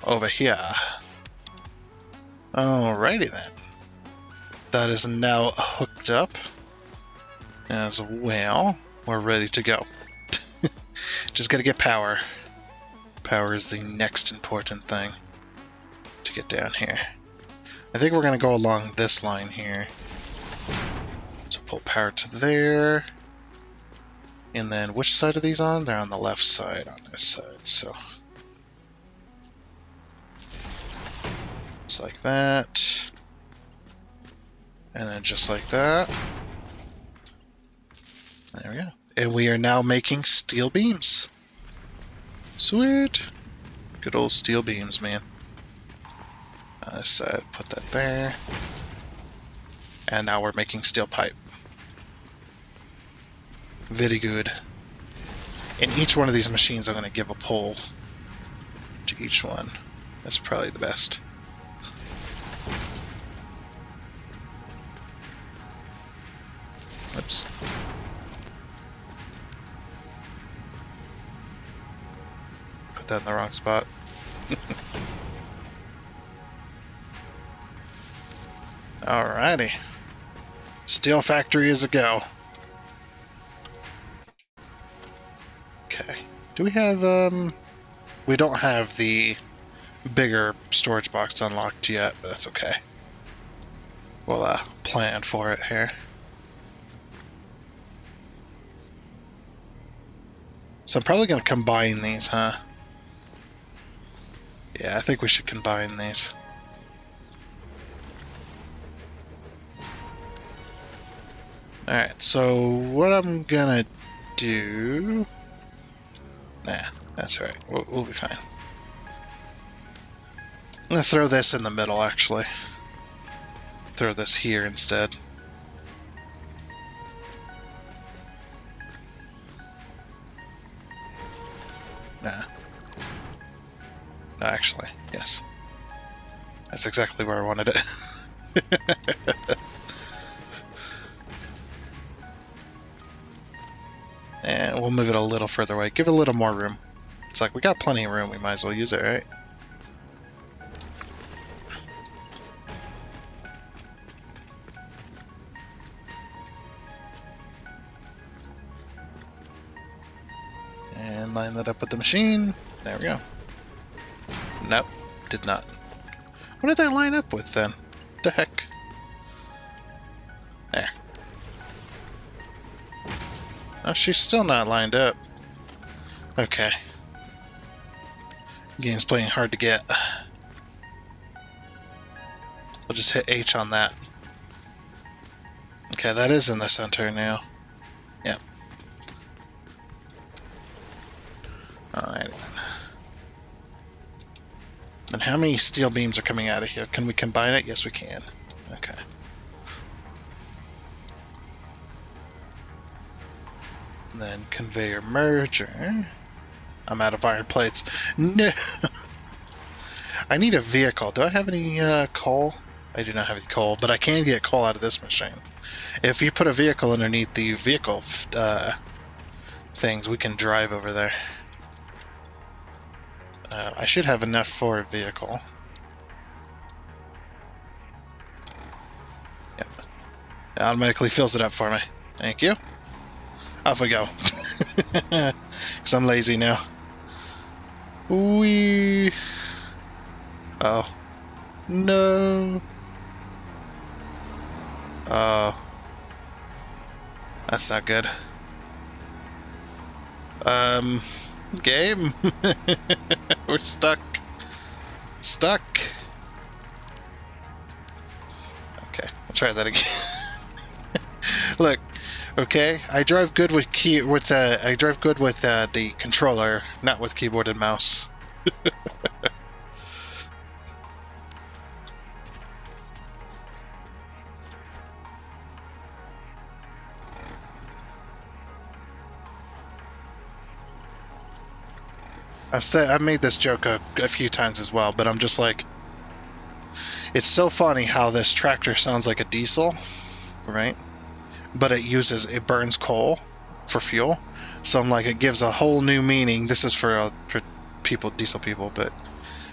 Speaker 1: over here. Alrighty then. That is now hooked up as well. We're ready to go. Just got to get power. Power is the next important thing to get down here. I think we're going to go along this line here. So pull power to there. And then which side are these on? They're on the left side on this side. So just like that. And then just like that. There we go. And we are now making steel beams. Sweet. Good old steel beams, man. So put that there. And now we're making steel pipe. Very good. In each one of these machines, I'm going to give a pull to each one. That's probably the best. Oops. Put that in the wrong spot. Alrighty. Steel factory is a go. Okay. Do we have, we don't have the bigger storage box unlocked yet, but that's okay. We'll, plan for it here. So I'm probably going to combine these, huh? Yeah, I think we should combine these. Alright, so what I'm gonna do... Nah, that's alright. We'll be fine. I'm gonna throw this in the middle, actually. Throw this here instead. Nah. No, actually, yes. That's exactly where I wanted it. And we'll move it a little further away. Give it a little more room. It's like, we got plenty of room, we might as well use it, right? And line that up with the machine. There we go. Nope, did not. What did that line up with then? The heck? There. Oh, she's still not lined up. Okay. Game's playing hard to get. We'll just hit H on that. Okay, that is in the center now. Yep. Alright. And how many steel beams are coming out of here? Can we combine it? Yes, we can. Okay. And then conveyor merger. I'm out of iron plates. No! I need a vehicle. Do I have any coal? I do not have any coal, but I can get coal out of this machine. If you put a vehicle underneath the vehicle things, we can drive over there. I should have enough for a vehicle. Yep. It automatically fills it up for me. Thank you. Off we go. Because I'm lazy now. Wee. Oh. No. Oh. That's not good. Game. We're stuck. Stuck. Okay, I'll try that again. Look, okay, I drive good with the controller, not with keyboard and mouse. I've made this joke a few times as well, but I'm just like, it's so funny how this tractor sounds like a diesel, right? But it burns coal for fuel. So I'm like, it gives a whole new meaning. This is for people, diesel people, but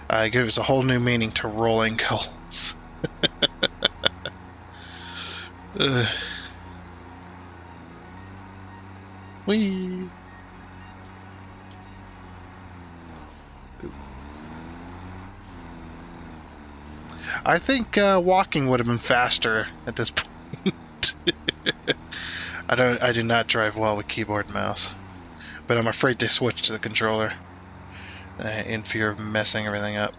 Speaker 1: it gives a whole new meaning to rolling coals. Whee! I think walking would have been faster at this point. I do not drive well with keyboard and mouse, but I'm afraid to switch to the controller in fear of messing everything up.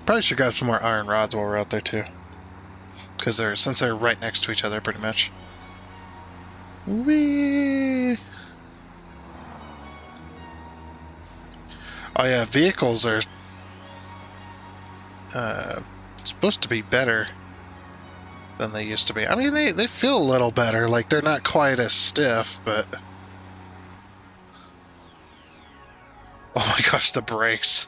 Speaker 1: Probably should grab some more iron rods while we're out there too, because since they're right next to each other, pretty much. Whee! Oh yeah, vehicles are supposed to be better than they used to be. I mean, they feel a little better, like they're not quite as stiff, but... Oh my gosh, the brakes.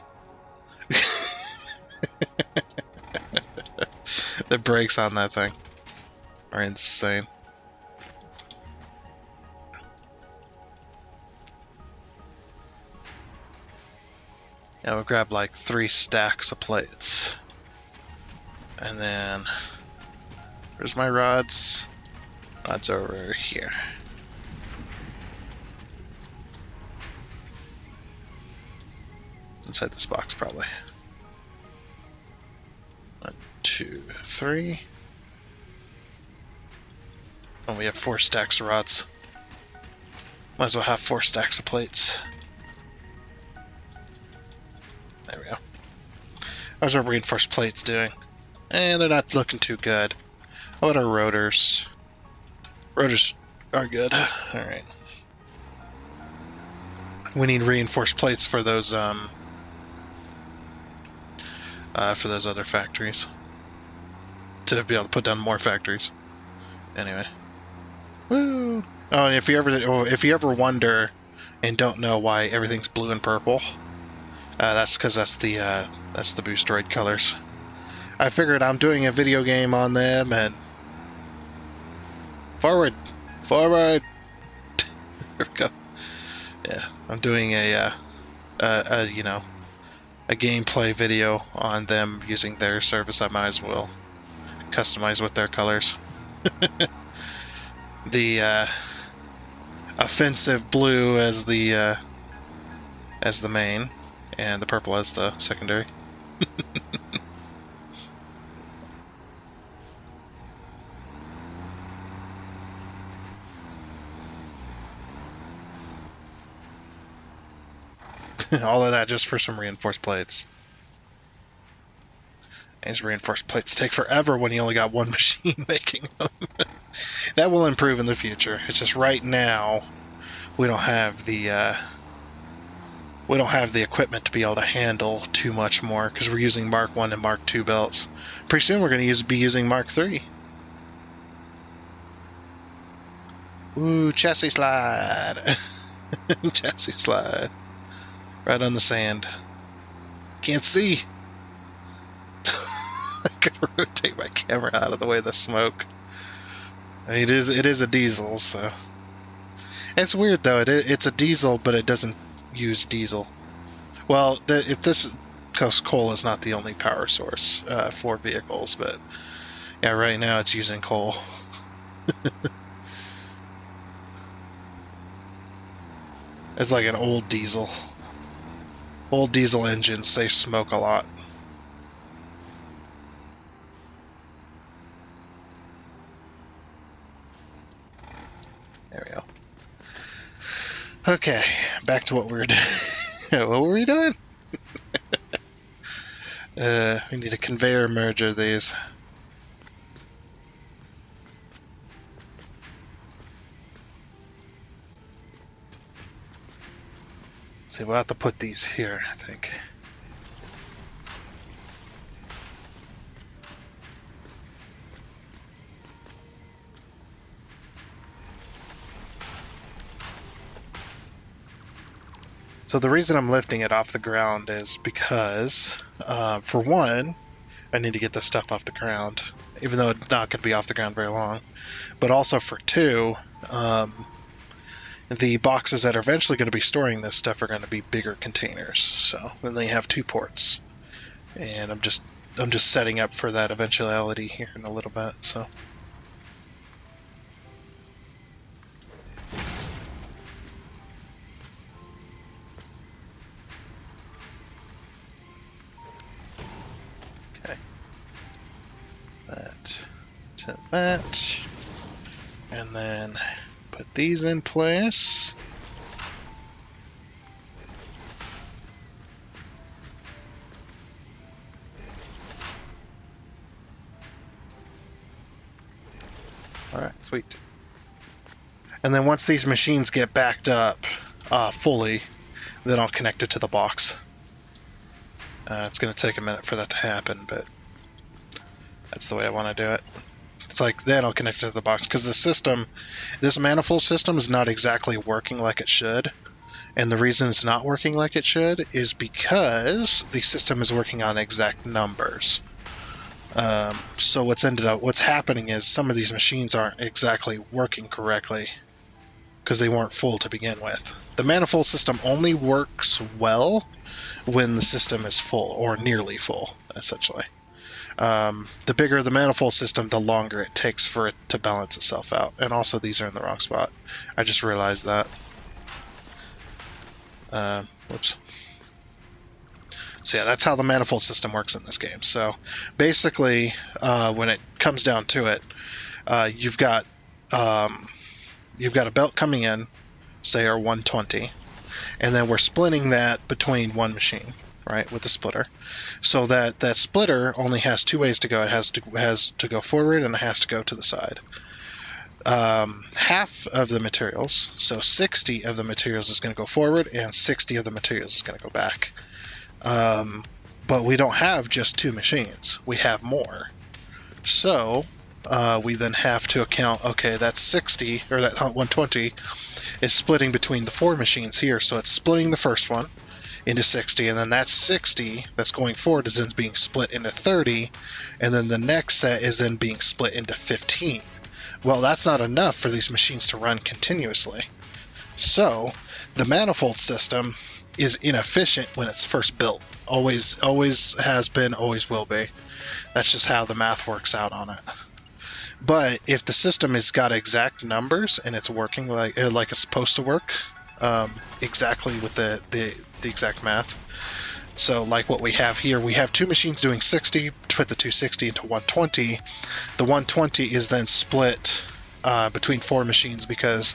Speaker 1: The brakes on that thing are insane. Yeah, we'll grab like 3 stacks of plates. And then, where's my rods? Rods are over here. Inside this box, probably. 1, 2, 3. And we have 4 stacks of rods. Might as well have 4 stacks of plates. There we go. How's our reinforced plates doing? And they're not looking too good. How about our rotors? Rotors are good. Alright. We need reinforced plates for those other factories. To be able to put down more factories. Anyway. Woo! Oh, and if you ever wonder and don't know why everything's blue and purple, that's because that's the Boosteroid colors. I figured I'm doing a video game on them and forward. There we go. Yeah, I'm doing a gameplay video on them using their service. I might as well customize with their colors. The offensive blue as the main, and the purple as the secondary. All of that just for some reinforced plates. These reinforced plates take forever when you only got one machine making them. That will improve in the future. It's just right now we don't have the equipment to be able to handle too much more because we're using Mark 1 and Mark 2 belts. Pretty soon we're going to be using Mark 3. Ooh, chassis slide. Chassis slide. Right on the sand. Can't see. I gotta rotate my camera out of the way of the smoke. I mean, it is a diesel, so it's weird though. It's a diesel, but it doesn't use diesel. Well, because coal is not the only power source for vehicles, but yeah, right now it's using coal. It's like an old diesel. Old diesel engines, they smoke a lot. There we go. Okay, back to what we were doing. What were we doing? We need a conveyor merger of these. Let's see, we'll have to put these here, I think. So the reason I'm lifting it off the ground is because, for one, I need to get this stuff off the ground, even though it's not going to be off the ground very long. But also for two, the boxes that are eventually going to be storing this stuff are going to be bigger containers. So then they have 2 ports, and I'm just setting up for that eventuality here in a little bit. So. That, and then put these in place. Alright, sweet. And then once these machines get backed up fully, then I'll connect it to the box. It's going to take a minute for that to happen, but that's the way I want to do it. It's like, then I'll connect it to the box, because this manifold system is not exactly working like it should. And the reason it's not working like it should is because the system is working on exact numbers. So what's happening is some of these machines aren't exactly working correctly because they weren't full to begin with. The manifold system only works well when the system is full, or nearly full, essentially. The bigger the manifold system, the longer it takes for it to balance itself out. And also, these are in the wrong spot. I just realized that. Whoops. So yeah, that's how the manifold system works in this game. So basically, when it comes down to it, you've got a belt coming in, say our 120, and then we're splitting that between one machine, right, with the splitter. So that splitter only has two ways to go. It has to go forward and it has to go to the side. Half of the materials, so 60 of the materials is going to go forward and 60 of the materials is going to go back. But we don't have just two machines. We have more. So we then have to account, okay, that 60, or that 120, is splitting between the four machines here. So it's splitting the first one into 60, and then that 60 that's going forward is then being split into 30, and then the next set is then being split into 15. Well, that's not enough for these machines to run continuously. So the manifold system is inefficient when it's first built. Always has been, always will be. That's just how the math works out on it. But if the system has got exact numbers and it's working like it's supposed to work, exactly with the exact math. So like what we have here, we have two machines doing 60, put the 260 into 120. The 120 is then split between four machines because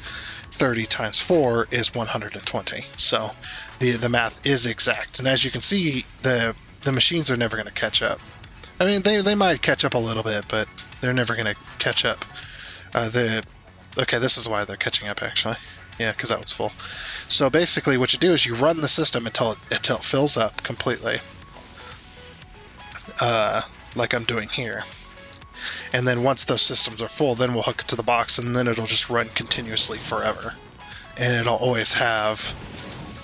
Speaker 1: 30 times 4 is 120. So the math is exact. And as you can see, the machines are never going to catch up. I mean, they might catch up a little bit, but they're never going to catch up. Okay, this is why they're catching up, actually. Yeah, because that was full. So basically what you do is you run the system until it fills up completely. Like I'm doing here. And then once those systems are full, then we'll hook it to the box, and then it'll just run continuously forever. And it'll always have...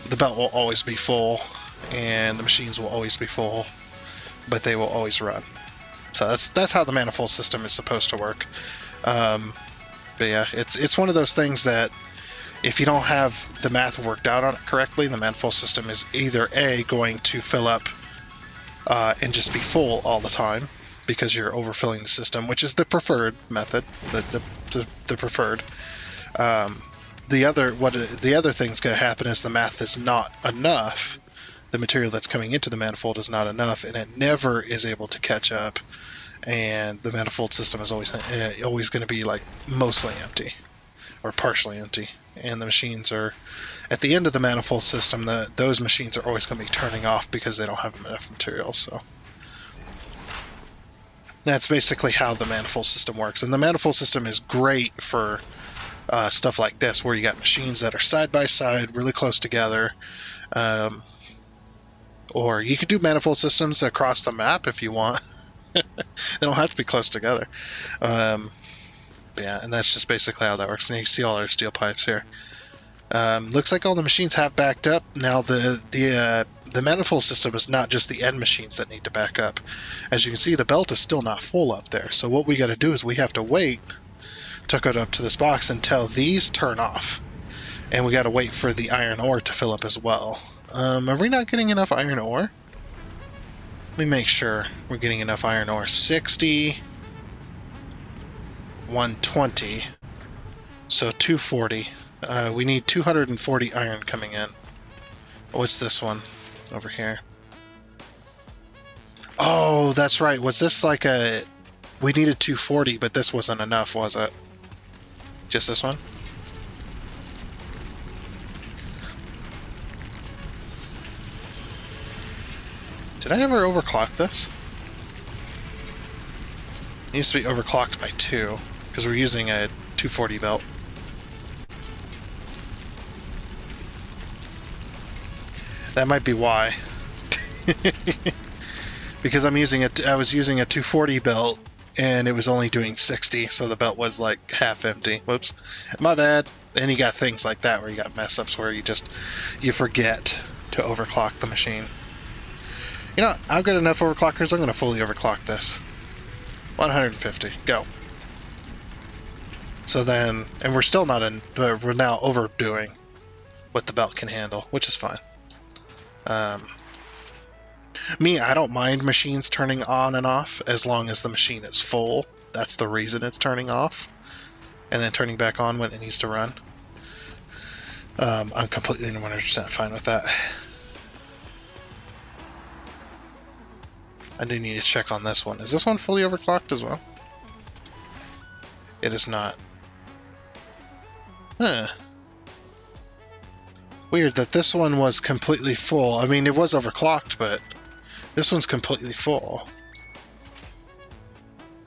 Speaker 1: the belt will always be full, and the machines will always be full, but they will always run. So that's how the manifold system is supposed to work. But yeah, it's one of those things that if you don't have the math worked out on it correctly, the manifold system is either A, going to fill up and just be full all the time because you're overfilling the system, which is the preferred method, the preferred. The other thing's going to happen is the math is not enough. The material that's coming into the manifold is not enough, and it never is able to catch up. And the manifold system is always going to be like mostly empty or partially empty. And the machines are at the end of the manifold system. Those machines are always going to be turning off because they don't have enough material. So that's basically how the manifold system works. And the manifold system is great for stuff like this, where you got machines that are side by side, really close together. Or you could do manifold systems across the map if you want. They don't have to be close together. Yeah, and that's just basically how that works. And you can see all our steel pipes here. Looks like all the machines have backed up. Now the manifold system is not just the end machines that need to back up. As you can see, the belt is still not full up there. So what we got to do is we have to wait to hook it up to this box until these turn off. And we got to wait for the iron ore to fill up as well. Are we not getting enough iron ore? Let me make sure we're getting enough iron ore. 60, 120, so 240. We need 240 iron coming in. What's this one over here? Oh, that's right. Was this like a... we needed 240, but this wasn't enough, was it? Just this one? Did I ever overclock this? It needs to be overclocked by 2, because we're using a 240 belt. That might be why. Because I was using a 240 belt, and it was only doing 60, so the belt was like half empty. Whoops. My bad. And you got things like that where you got mess ups where you forget to overclock the machine. You know, I've got enough overclockers, I'm going to fully overclock this. 150, go. So then, and we're still not in, but we're now overdoing what the belt can handle, which is fine. I don't mind machines turning on and off as long as the machine is full. That's the reason it's turning off. And then turning back on when it needs to run. I'm completely 100% fine with that. I do need to check on this one. Is this one fully overclocked as well? It is not. Huh. Weird that this one was completely full. I mean, it was overclocked, but this one's completely full.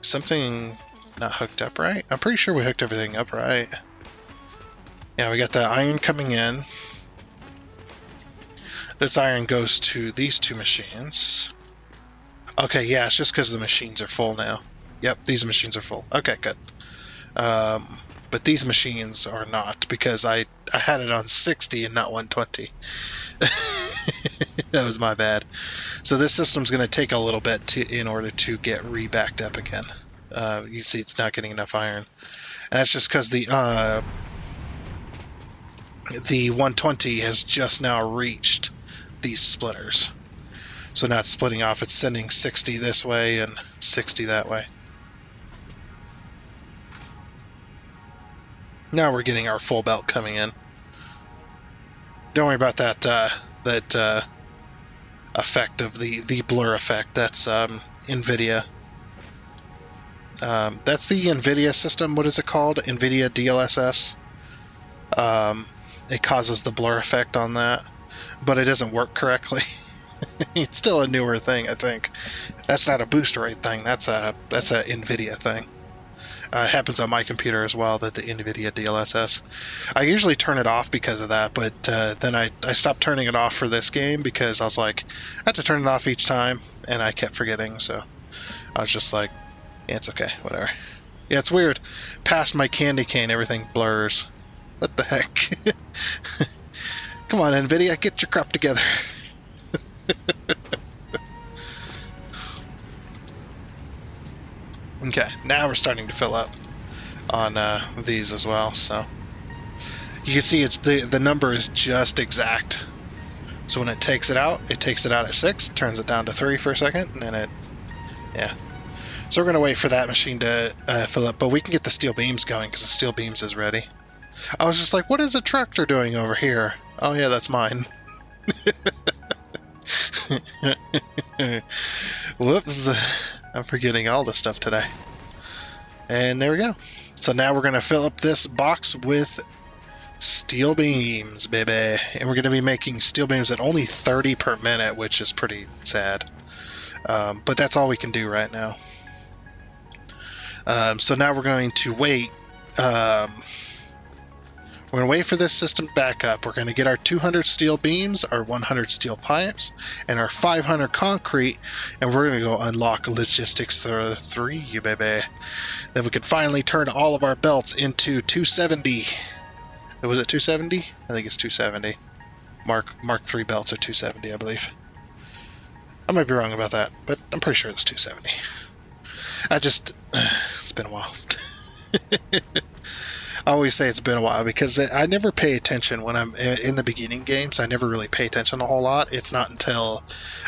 Speaker 1: Something not hooked up right? I'm pretty sure we hooked everything up right. Yeah, we got the iron coming in. This iron goes to these two machines. Okay, yeah, it's just because the machines are full now. Yep, these machines are full. Okay, good. But these machines are not, because I had it on 60 and not 120. That was my bad. So this system's going to take a little bit in order to get re-backed up again. You see it's not getting enough iron. And that's just because the 120 has just now reached these splitters. So now it's splitting off. It's sending 60 this way and 60 that way. Now we're getting our full belt coming in. Don't worry about that effect of the blur effect. That's NVIDIA. That's the NVIDIA system. What is it called? NVIDIA DLSS. It causes the blur effect on that, but it doesn't work correctly. It's still a newer thing, I think. That's not a Boosteroid thing. That's a NVIDIA thing. It happens on my computer as well, that the NVIDIA DLSS. I usually turn it off because of that, but then I stopped turning it off for this game because I was like, I have to turn it off each time, and I kept forgetting, so I was just like, yeah, it's okay, whatever. Yeah, it's weird. Past my candy cane, everything blurs. What the heck? Come on, NVIDIA, get your crap together. Okay, now we're starting to fill up on these as well, so you can see it's the number is just exact. So when it takes it out at 6, turns it down to 3 for a second, and then yeah. So we're going to wait for that machine to fill up, but we can get the steel beams going because the steel beams is ready. I was just like, what is a tractor doing over here? Oh yeah, that's mine. Whoops. I'm forgetting all the stuff today. And there we go. So now we're going to fill up this box with steel beams, baby. And we're going to be making steel beams at only 30 per minute, which is pretty sad. But that's all we can do right now. So now we're going to wait. We're going to wait for this system to back up. We're going to get our 200 steel beams, our 100 steel pipes, and our 500 concrete, and we're going to go unlock logistics 3, baby. Then we can finally turn all of our belts into 270. Was it 270? I think it's 270. Mark III belts are 270, I believe. I might be wrong about that, but I'm pretty sure it's 270. It's been a while. I always say it's been a while because I never pay attention when I'm in the beginning games. I never really pay attention a whole lot. It's not until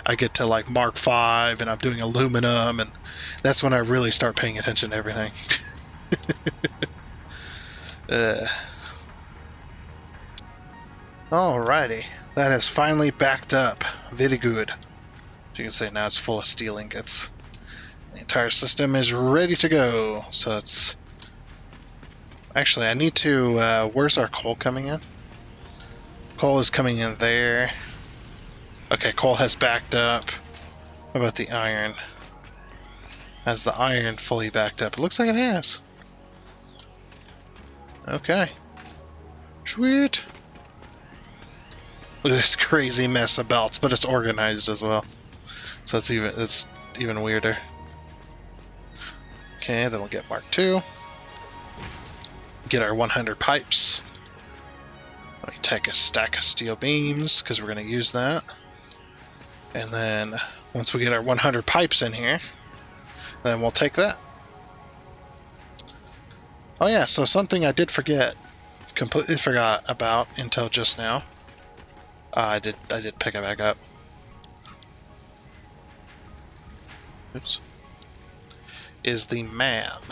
Speaker 1: I get to like Mark V and I'm doing aluminum, and that's when I really start paying attention to everything. Alrighty, that has finally backed up. Very good. As you can see, now it's full of steel ingots. The entire system is ready to go. So it's... Actually, I need to... where's our coal coming in? Coal is coming in there. Okay, coal has backed up. What about the iron? Has the iron fully backed up? It looks like it has. Okay. Sweet. Look at this crazy mess of belts, but it's organized as well. So it's even weirder. Okay, then we'll get Mark II. Get our 100 pipes. Let me take a stack of steel beams, because we're going to use that. And then, once we get our 100 pipes in here, then we'll take that. Oh yeah, so something I did forget. Completely forgot about until just now. I did pick it back up. Oops. Is the MAM.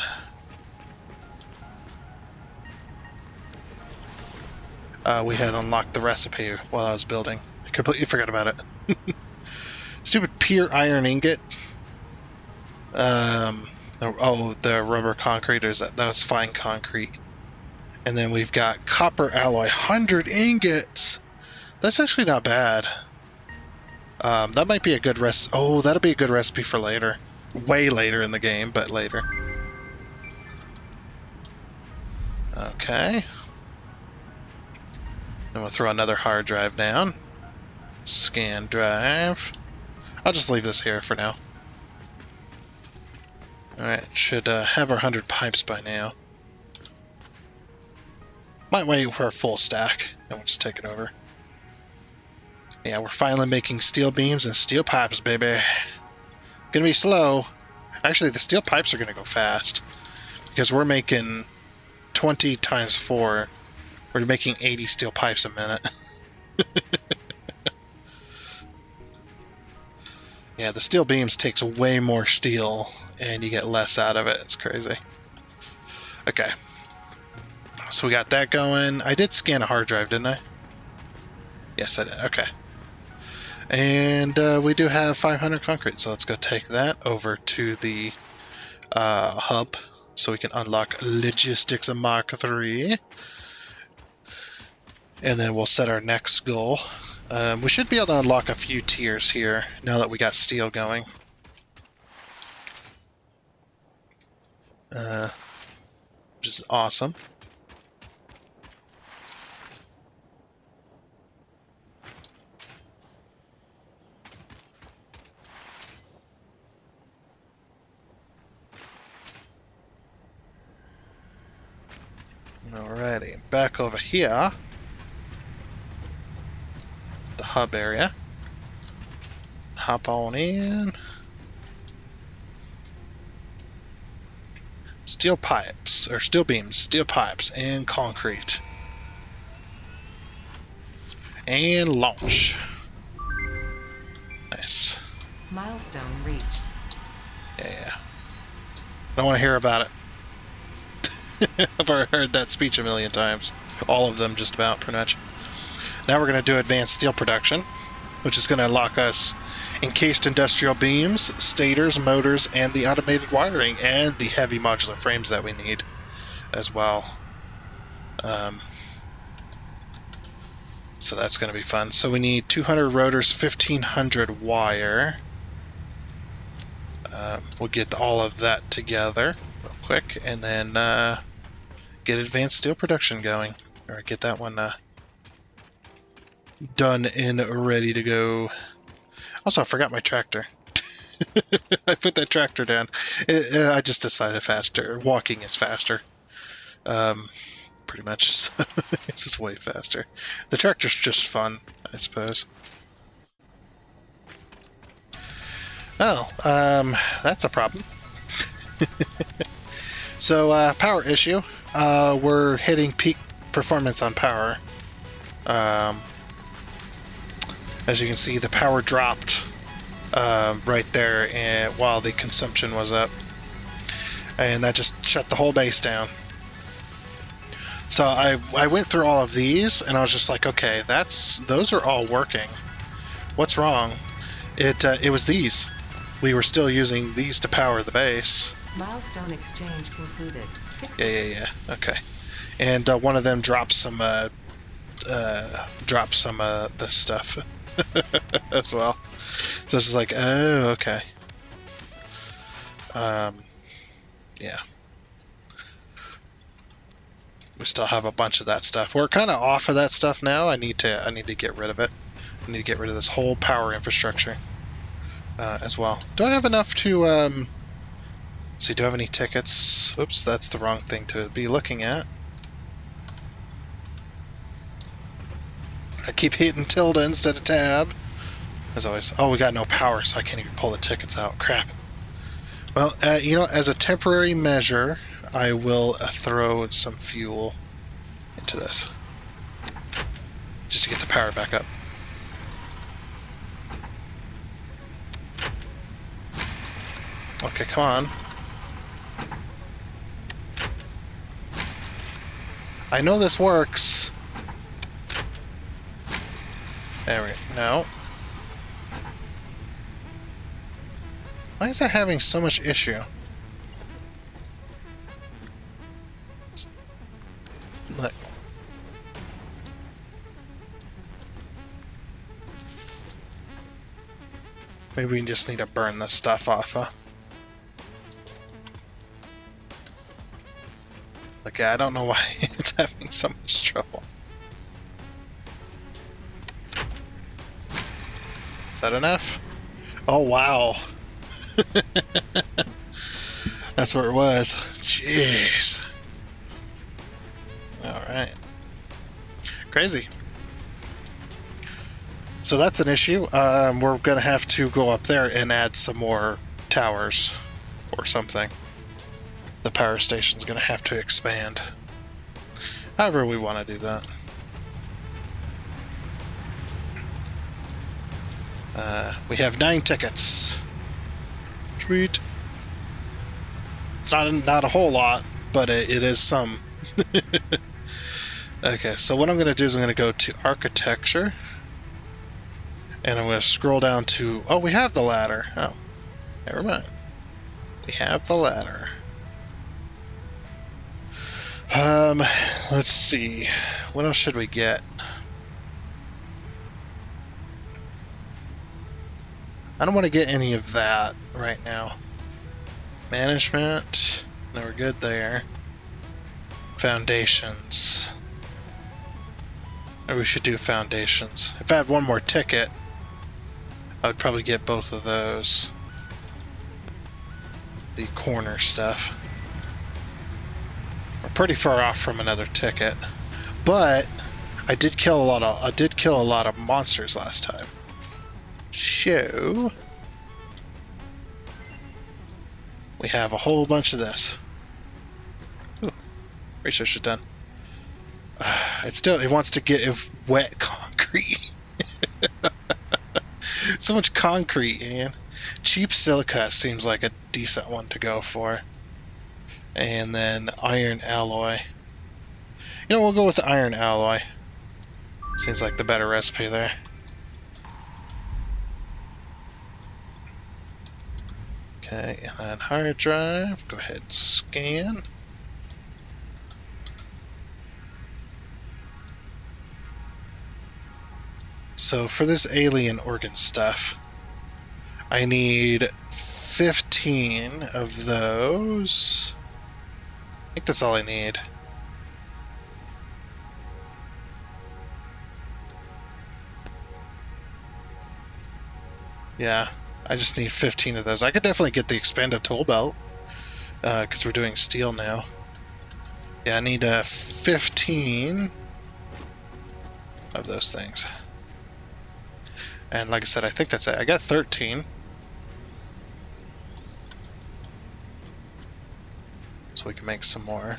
Speaker 1: We had unlocked the recipe while I was building. I completely forgot about it. Stupid pure iron ingot. The rubber concrete, that was fine concrete. And then we've got copper alloy, 100 ingots! That's actually not bad. That might be a good Oh, that'll be a good recipe for later. Way later in the game, but later. Okay. Then we'll throw another hard drive down. Scan drive. I'll just leave this here for now. Alright, should have our 100 pipes by now. Might wait for a full stack, and we'll just take it over. Yeah, we're finally making steel beams and steel pipes, baby. Gonna be slow. Actually, the steel pipes are gonna go fast. Because we're making 20 times 4. We're making 80 steel pipes a minute. Yeah, the steel beams takes way more steel, and you get less out of it. It's crazy. Okay. So we got that going. I did scan a hard drive, didn't I? Yes, I did. Okay. And we do have 500 concrete, so let's go take that over to the hub so we can unlock logistics of Mark III. And then we'll set our next goal. We should be able to unlock a few tiers here now that we got steel going. Which is awesome. Alrighty, back over here. The hub area. Hop on in. Steel pipes, or steel beams, steel pipes, and concrete. And launch. Nice.
Speaker 3: Milestone reached.
Speaker 1: Yeah. I don't want to hear about it. I've already heard that speech a million times. All of them, just about, pretty much. Now we're going to do advanced steel production, which is going to unlock us encased industrial beams, stators, motors, and the automated wiring, and the heavy modular frames that we need as well. So that's going to be fun. So we need 200 rotors, 1500 wire. We'll get all of that together real quick, and then get advanced steel production going, or get that one done and ready to go. Also, I forgot my tractor. I put that tractor down. I just decided faster. Walking is faster. Pretty much. It's just way faster. The tractor's just fun, I suppose. Oh, that's a problem. So, power issue. We're hitting peak performance on power. As you can see, the power dropped right there and while the consumption was up. And that just shut the whole base down. So I went through all of these and I was just like, okay, those are all working. What's wrong? It was these. We were still using these to power the base.
Speaker 3: Milestone exchange concluded.
Speaker 1: Yeah. Okay. And one of them dropped some the stuff as well. So it's just like, oh, okay. Yeah. We still have a bunch of that stuff. We're kind of off of that stuff now. I need to get rid of it. I need to get rid of this whole power infrastructure as well. Do I have enough to see? Do I have any tickets? Oops, that's the wrong thing to be looking at. I keep hitting tilde instead of tab. As always. Oh, we got no power, so I can't even pull the tickets out. Crap. Well, as a temporary measure, I will throw some fuel into this. Just to get the power back up. Okay, come on. I know this works. There we go. No. Why is that having so much issue? Look. Maybe we just need to burn this stuff off, huh? Okay, I don't know why it's having so much trouble. Is that enough? Oh, wow. That's what it was. Jeez. Alright. Crazy. So that's an issue. We're going to have to go up there and add some more towers or something. The power station's going to have to expand. However we want to do that. We have 9 tickets. Sweet. It's not a whole lot, but it is some. Okay, so what I'm going to do is I'm going to go to architecture. And I'm going to scroll down to... Oh, we have the ladder. Oh, never mind. We have the ladder. Let's see. What else should we get? I don't want to get any of that right now. Management. No, we're good there. Foundations. Or we should do foundations. If I had one more ticket, I would probably get both of those. The corner stuff. We're pretty far off from another ticket, but I did kill a lot of monsters last time. So we have a whole bunch of this. Ooh, research is done. It wants to get wet concrete. So much concrete, man. Cheap silica seems like a decent one to go for. And then iron alloy. You know, we'll go with the iron alloy. Seems like the better recipe there. Okay, and then hard drive. Go ahead and scan. So for this alien organ stuff, I need 15 of those. I think that's all I need. Yeah, I just need 15 of those. I could definitely get the expanded tool belt, because we're doing steel now. Yeah, I need 15 of those things. And like I said, I think that's it. I got 13. So we can make some more.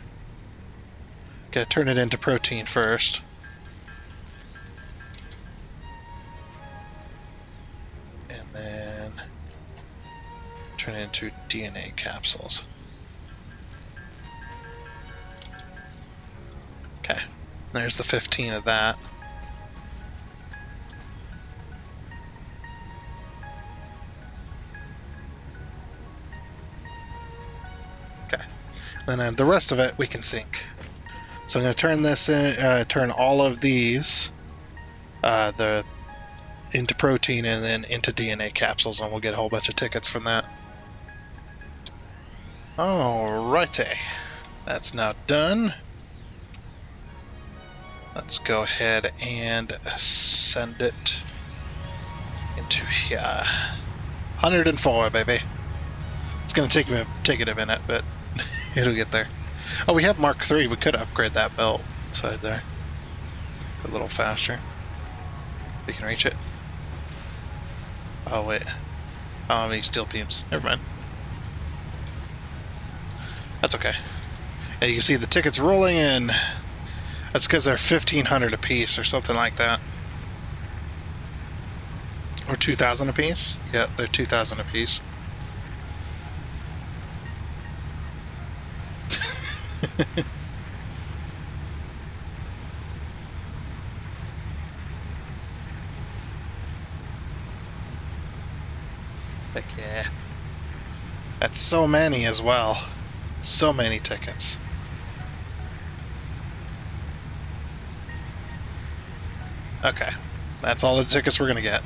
Speaker 1: Gotta turn it into protein first. And then turn it into DNA capsules. Okay, there's the 15 of that. Then the rest of it we can sink. So I'm going to turn this in, turn all of these into protein and then into DNA capsules, and we'll get a whole bunch of tickets from that. Alrighty, that's now done. Let's go ahead and send it into here. 104, baby. It's going to take it a minute, but it'll get there. Oh, we have Mark III. We could upgrade that belt inside there. A little faster. We can reach it. Oh, wait. Oh, I mean steel beams. Never mind. That's okay. And you can see the tickets rolling in. That's because they're 1,500 a piece or something like that. Or 2,000 a piece? Yeah, they're 2,000 a piece. Heck yeah. That's so many as well. So many tickets. Okay. That's all the tickets we're gonna get.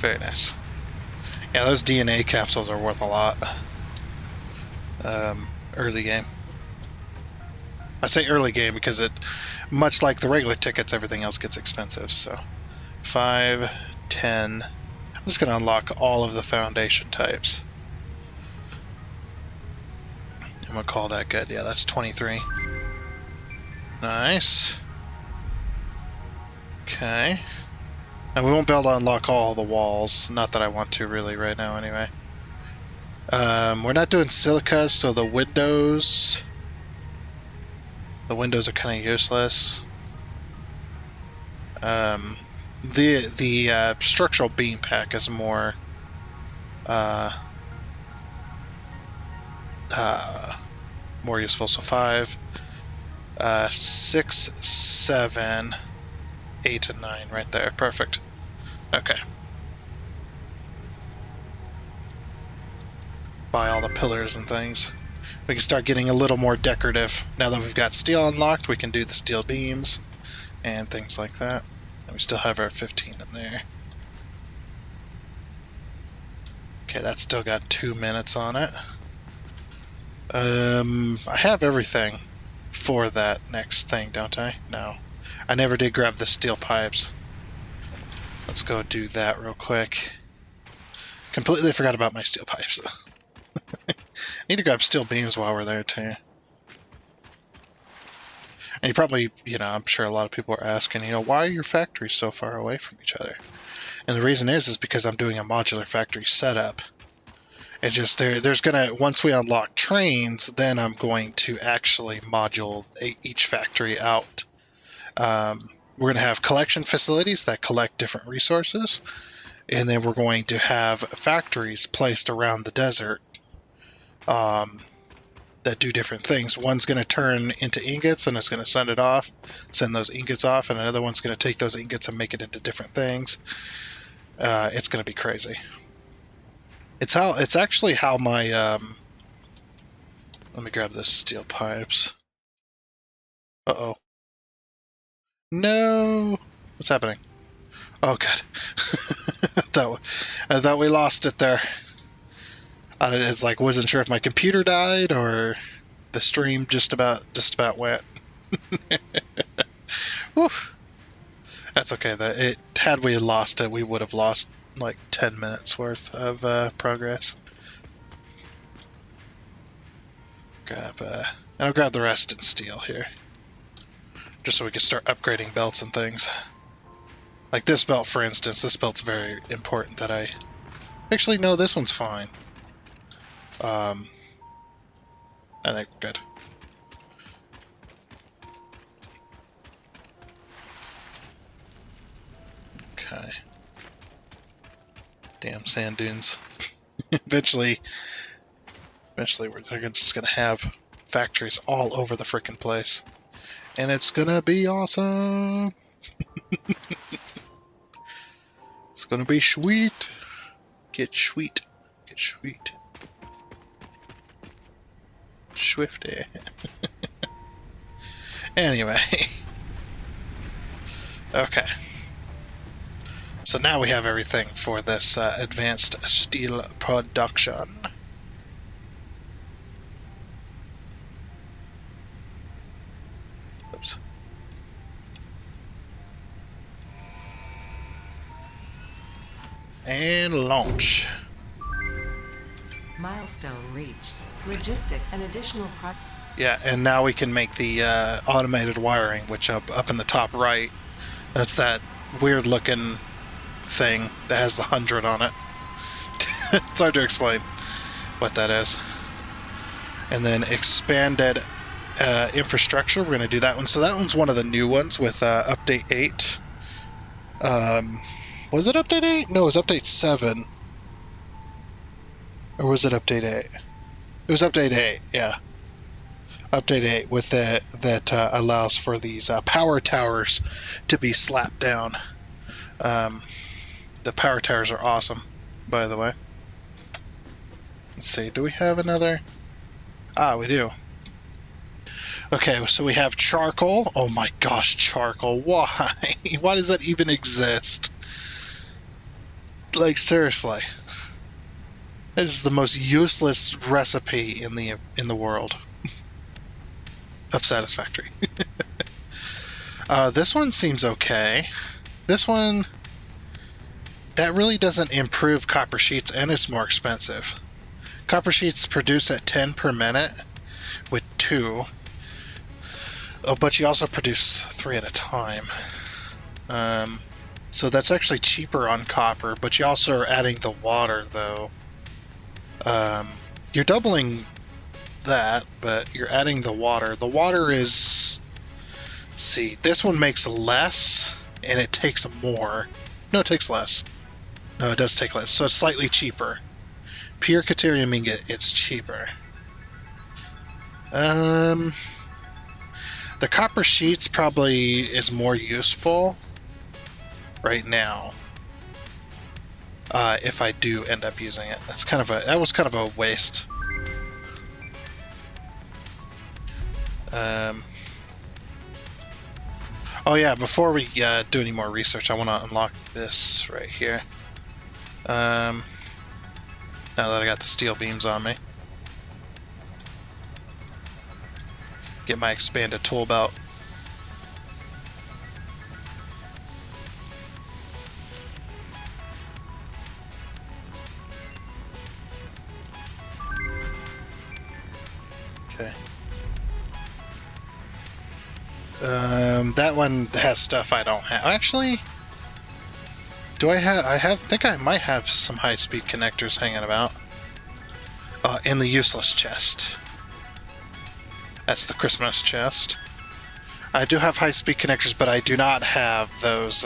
Speaker 1: Very nice. Yeah, those DNA capsules are worth a lot. Early game. I say early game because it, much like the regular tickets, everything else gets expensive. So 5, 10. I'm just going to unlock all of the foundation types. I'm going to call that good. Yeah, that's 23. Nice. Okay. And we won't be able to unlock all the walls. Not that I want to really right now anyway. We're not doing silica, so the windows are kind of useless. The structural beam pack is more more useful. So 5, 6, 7, 8, and 9 right there. Perfect. Okay. Buy all the pillars and things. We can start getting a little more decorative. Now that we've got steel unlocked, we can do the steel beams and things like that. And we still have our 15 in there. Okay, that's still got 2 minutes on it. I have everything for that next thing, don't I? No. I never did grab the steel pipes. Let's go do that real quick. Completely forgot about my steel pipes. Need to grab steel beams while we're there too. And you probably, I'm sure a lot of people are asking, why are your factories so far away from each other? And the reason is because I'm doing a modular factory setup. It just, there's gonna, once we unlock trains, then I'm going to actually module each factory out. We're gonna have collection facilities that collect different resources. And then we're going to have factories placed around the desert that do different things. One's going to turn into ingots and it's going to send those ingots off, and another one's going to take those ingots and make it into different things. It's going to be crazy. It's actually how my let me grab those steel pipes. Uh-oh. No! What's happening? Oh, good. I thought we lost it there. It's like, wasn't sure if my computer died or the stream just about went. Woof. That's okay. Had we lost it, we would have lost like 10 minutes worth of progress. I'll grab the rest in steel here, just so we can start upgrading belts and things. Like this belt, for instance. This belt's very important that I... Actually, no, this one's fine. I think we're good. Okay. Damn sand dunes. Eventually we're just gonna have factories all over the frickin' place. And it's gonna be awesome! It's gonna be sweet! Get sweet. Get sweet. Swifty. Anyway. Okay. So now we have everything for this advanced steel production. Oops. And launch.
Speaker 3: Milestone reached. Logistics and additional
Speaker 1: Yeah, and now we can make the automated wiring, which up in the top right, that's that weird looking thing that has the 100 on it. It's hard to explain what that is. And then expanded infrastructure, we're going to do that one. So that one's one of the new ones with update 8. Was it update 8? No, it was update 7. Or was it update 8? It was update 8, yeah. Update 8 with that allows for these power towers to be slapped down. The power towers are awesome, by the way. Let's see, do we have another? Ah, we do. Okay, so we have charcoal. Oh my gosh, charcoal. Why? Why does that even exist? Like, seriously. This is the most useless recipe in the world of Satisfactory. This one seems okay. This one, that really doesn't improve copper sheets, and it's more expensive. Copper sheets produce at 10 per minute with 2. Oh, but you also produce 3 at a time. So that's actually cheaper on copper, but you also are adding the water, though. You're doubling that, but you're adding the water. The water is... see, this one makes less, and it takes more. No, it takes less. No, it does take less, so it's slightly cheaper. Pure Caterium ingot, it's cheaper. The copper sheets probably is more useful right now. If I do end up using it. That was kind of a waste. Oh yeah, before we do any more research, I want to unlock this right here. Now that I got the steel beams on me. Get my expanded tool belt. Okay. That one has stuff I don't have. Actually, do I have? I think I might have some high-speed connectors hanging about. In the useless chest. That's the Christmas chest. I do have high-speed connectors, but I do not have those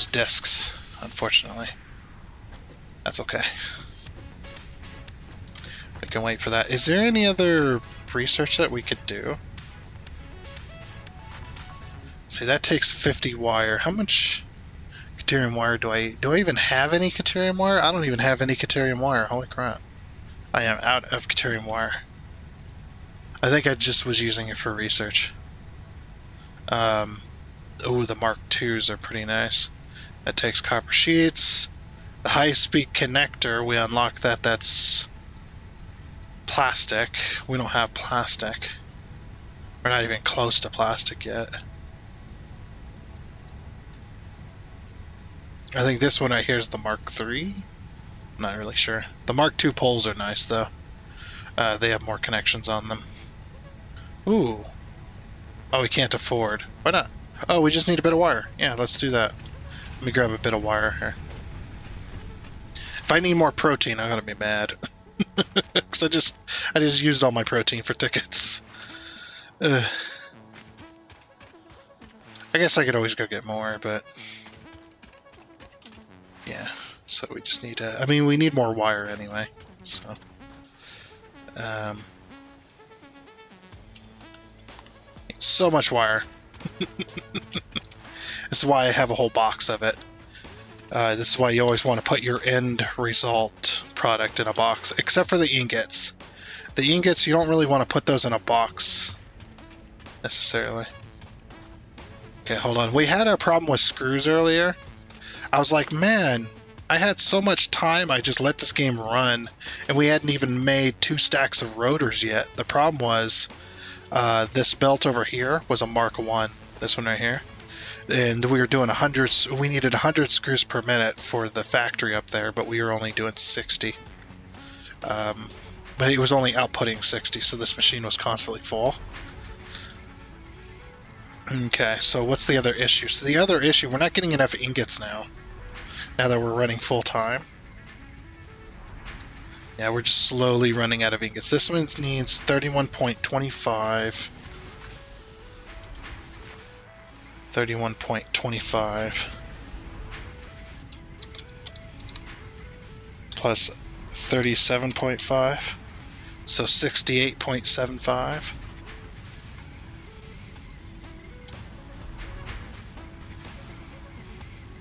Speaker 1: discs, unfortunately. That's okay. We can wait for that. Is there any other research that we could do? See, that takes 50 wire. How much Caterium wire do I even have any Caterium wire? I don't even have any Caterium wire. Holy crap. I am out of Caterium wire. I think I just was using it for research. Oh, the Mark IIs are pretty nice. That takes copper sheets. The high-speed connector, we unlock that. That's plastic. We don't have plastic. We're not even close to plastic yet. I think this one right here is the Mark III. I'm not really sure. The Mark II poles are nice, though. They have more connections on them. Ooh. Oh, we can't afford. Why not? Oh, we just need a bit of wire. Yeah, let's do that. Let me grab a bit of wire here. If I need more protein, I'm gonna be mad. Because I just used all my protein for tickets. I guess I could always go get more, but... yeah, so we just need I mean, we need more wire anyway, so... so much wire. This is why I have a whole box of it. This is why you always want to put your end result product in a box, except for the ingots. The ingots, you don't really want to put those in a box, necessarily. Okay, hold on. We had a problem with screws earlier. I was like, man, I had so much time, I just let this game run, and we hadn't even made 2 stacks of rotors yet. The problem was, this belt over here was a Mark I, this one right here. And we were doing 100, we needed 100 screws per minute for the factory up there, but we were only doing 60. But it was only outputting 60, so this machine was constantly full. Okay, so what's the other issue? So the other issue, we're not getting enough ingots now that we're running full time. Yeah, we're just slowly running out of ingots. This one needs 31.25. 31.25 plus 37.5, so 68.75.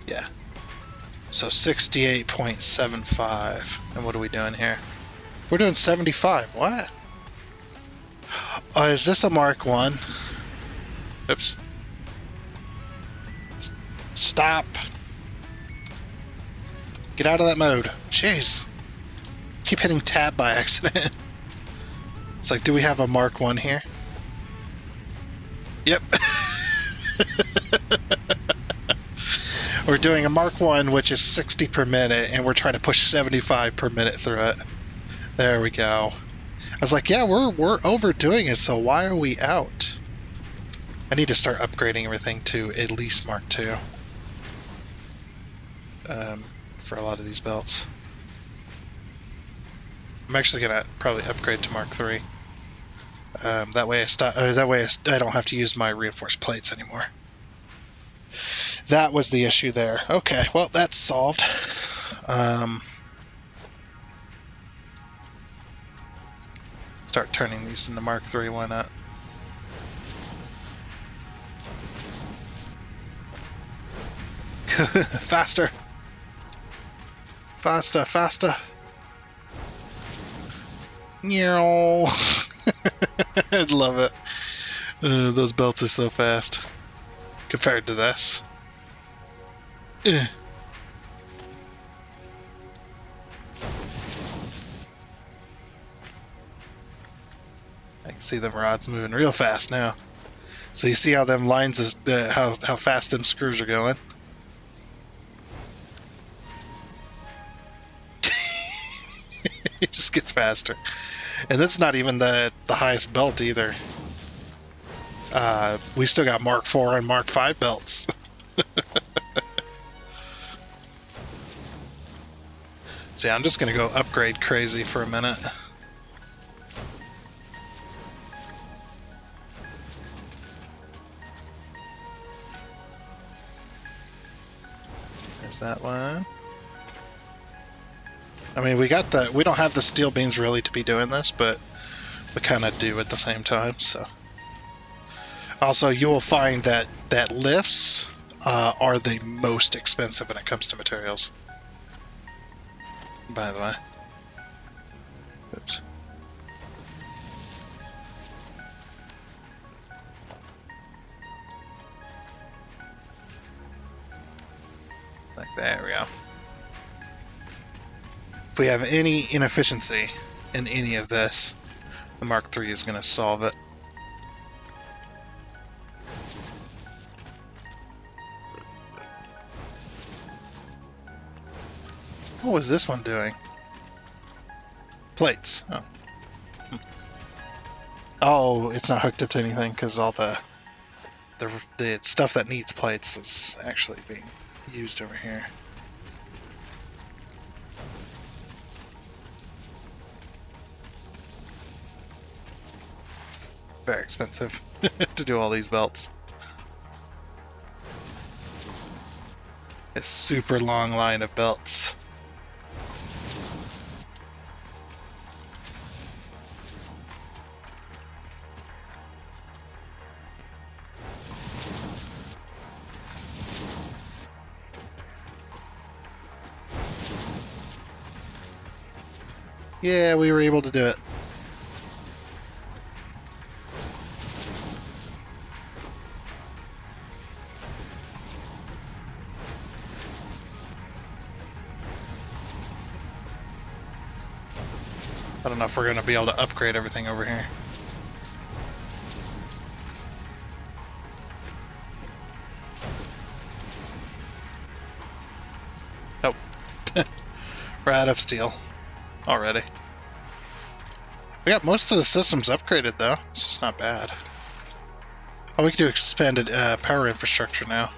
Speaker 1: Yeah, so 68.75. And what are we doing here? We're doing 75. What? Is this a Mark 1? Oops. Stop. Get out of that mode. Jeez. Keep hitting tab by accident. It's like, do we have a Mark 1 here? Yep. We're doing a Mark 1, which is 60 per minute, and we're trying to push 75 per minute through it. There we go. I was like, yeah, we're overdoing it, so why are we out? I need to start upgrading everything to at least Mark 2. For a lot of these belts. I'm actually gonna probably upgrade to Mark 3. That way I don't have to use my reinforced plates anymore. That was the issue there. Okay, well that's solved. Start turning these into Mark 3, why not? Faster! Faster, faster! Meow! I love it. Those belts are so fast compared to this. I can see them rods moving real fast now. So you see how them lines is how fast them screws are going. It just gets faster. And that's not even the highest belt either. We still got Mark 4 and Mark 5 belts. So yeah, I'm just gonna go upgrade crazy for a minute. There's that one. I mean, we don't have the steel beams really to be doing this, but we kind of do at the same time, so. Also, you will find that lifts are the most expensive when it comes to materials. By the way. Oops. Like, there we go. If we have any inefficiency in any of this, the Mark III is going to solve it. What was this one doing? Plates. Oh. Oh, it's not hooked up to anything because all the stuff that needs plates is actually being used over here. Very expensive to do all these belts. A super long line of belts. Yeah, we were able to do it. I don't know if we're going to be able to upgrade everything over here. Nope. We're out of steel already. We got most of the systems upgraded though, so it's not bad. Oh, we can do expanded power infrastructure now.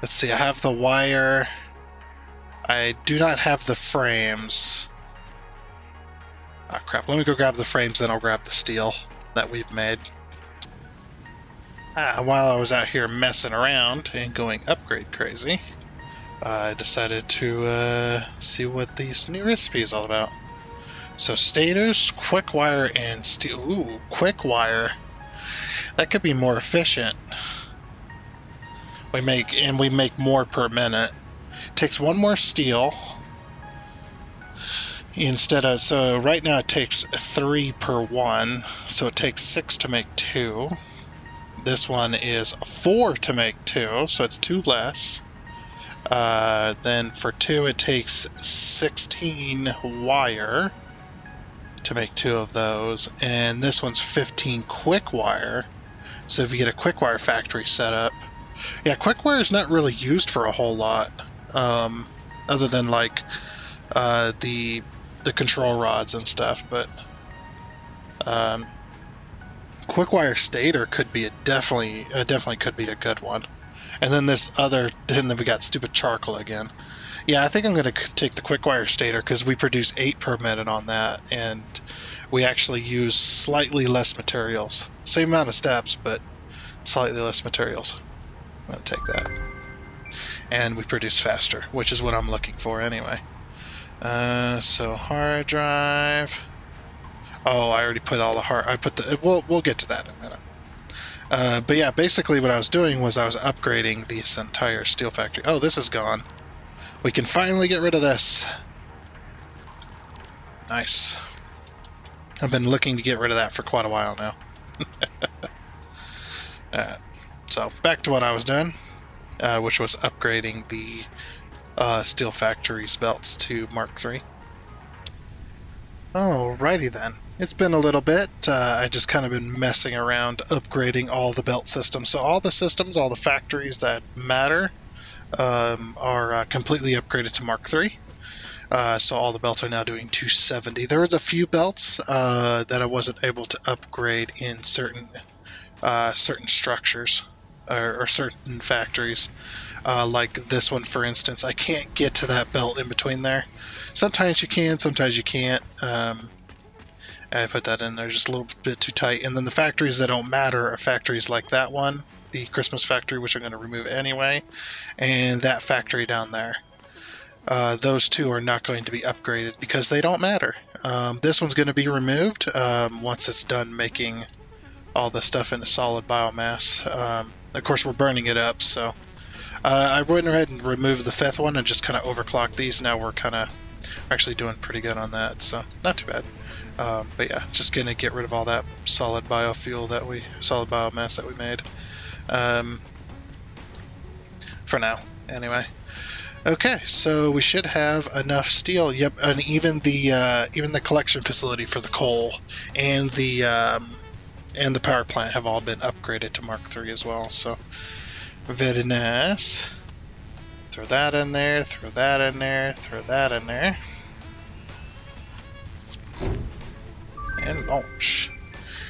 Speaker 1: Let's see, I have the wire. I do not have the frames. Oh crap, let me go grab the frames, then I'll grab the steel that we've made. While I was out here messing around and going upgrade crazy, I decided to see what this new recipe is all about. So stators, quick wire, and steel. Ooh, quick wire. That could be more efficient. We make more per minute. Takes one more steel. Instead of, so right now it takes 3 per one, so it takes 6 to make 2. This one is 4 to make 2, so it's 2 less. Then for 2, it takes 16 wire to make 2 of those, and this one's 15 quick wire. So if you get a quick wire factory set up, yeah, quick wire is not really used for a whole lot, other than like the control rods and stuff. But quick wire stator could be definitely could be a good one. And then then we got stupid charcoal again. Yeah, I think I'm going to take the quick wire stator because we produce 8 per minute on that, and we actually use slightly less materials. Same amount of steps, but slightly less materials. I'm going to take that. And we produce faster, which is what I'm looking for anyway. So hard drive. Oh, I already put all the hard... We'll get to that in a minute. But yeah, basically what I was doing was I was upgrading this entire steel factory. Oh, this is gone. We can finally get rid of this. Nice. I've been looking to get rid of that for quite a while now. So back to what I was doing, which was upgrading the steel factory's belts to Mark III. Alrighty then. It's been a little bit. I just kind of been messing around upgrading all the belt systems. So all the systems, all the factories that matter are completely upgraded to Mark III. So all the belts are now doing 270. There was a few belts that I wasn't able to upgrade in certain structures or certain factories. Like this one, for instance, I can't get to that belt in between there. Sometimes you can, sometimes you can't. I put that in there just a little bit too tight. And then the factories that don't matter are factories like that one, the Christmas factory, which I'm going to remove anyway, and that factory down there. Those two are not going to be upgraded because they don't matter. This one's going to be removed once it's done making all the stuff into solid biomass. Of course, we're burning it up, so I went ahead and removed the 5th one and just kind of overclocked these. Now we're kind of actually doing pretty good on that, so not too bad. But yeah, just gonna get rid of all that solid biomass that we made for now, anyway. Okay, so we should have enough steel. Yep, and even the collection facility for the coal and the power plant have all been upgraded to Mark III as well. So very nice. Throw that in there. Throw that in there. Throw that in there. And launch.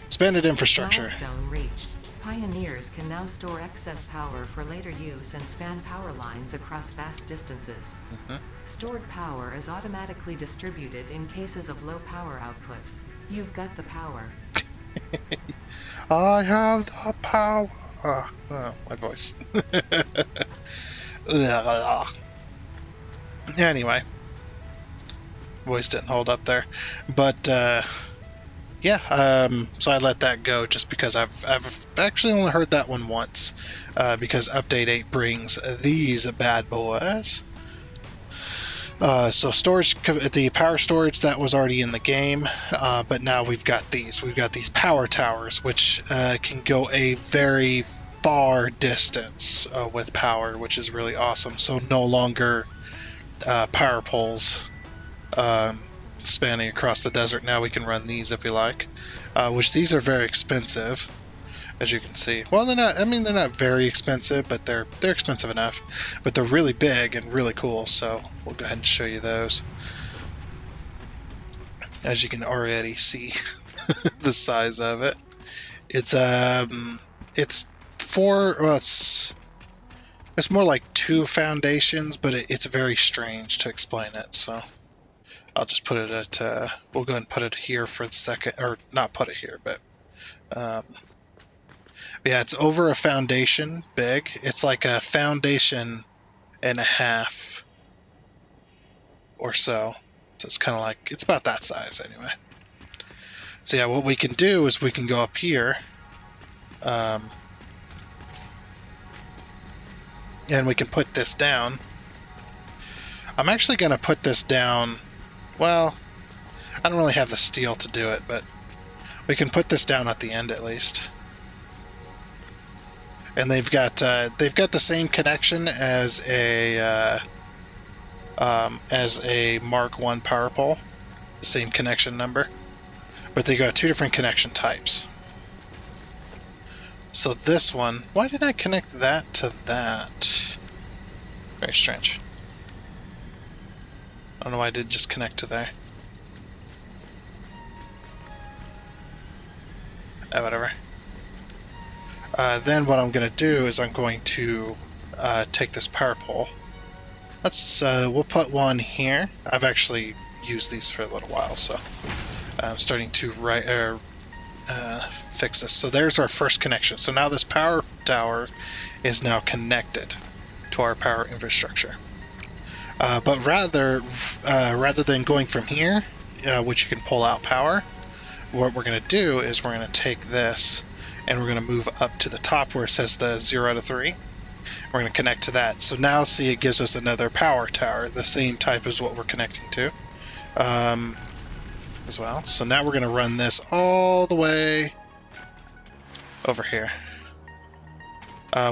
Speaker 1: Expanded infrastructure.
Speaker 3: Milestone reached. Pioneers can now store excess power for later use and span power lines across vast distances. Stored power is automatically distributed in cases of low power output. You've got the power.
Speaker 1: I have the power. Oh, my voice. Anyway. Voice didn't hold up there. But, yeah, so I let that go just because I've actually only heard that one once, because Update 8 brings these bad boys. So storage, the power storage, that was already in the game, but now we've got these. We've got these power towers, which can go a very far distance with power, which is really awesome. So no longer power poles spanning across the desert. Now we can run these if we like, which these are very expensive, as you can see. Well, they're not, I mean, they're not very expensive, but they're expensive enough, but they're really big and really cool. So we'll go ahead and show you those. As you can already see the size of it. It's more like 2 foundations, but it's very strange to explain it. So I'll just put it at, we'll go ahead and put it here for the second, or not put it here, but yeah, it's over a foundation big. It's like a foundation and a half or so. So it's kind of like, it's about that size anyway. So yeah, what we can do is we can go up here, and we can put this down. I'm actually going to put this down. Well, I don't really have the steel to do it, but we can put this down at the end at least. And they've got the same connection as a Mark 1 power pole, the same connection number, but they got two different connection types. So this one, why did I connect that to that? Very strange. I don't know why I did just connect to there. Whatever. Then what I'm going to do is I'm going to take this power pole. We'll put one here. I've actually used these for a little while, so I'm starting to fix this. So there's our first connection. So now this power tower is now connected to our power infrastructure. But rather than going from here, which you can pull out power, what we're going to do is we're going to take this and we're going to move up to the top where it says the 0 out of 3. We're going to connect to that. So now see, it gives us another power tower, the same type as what we're connecting to as well. So now we're going to run this all the way over here.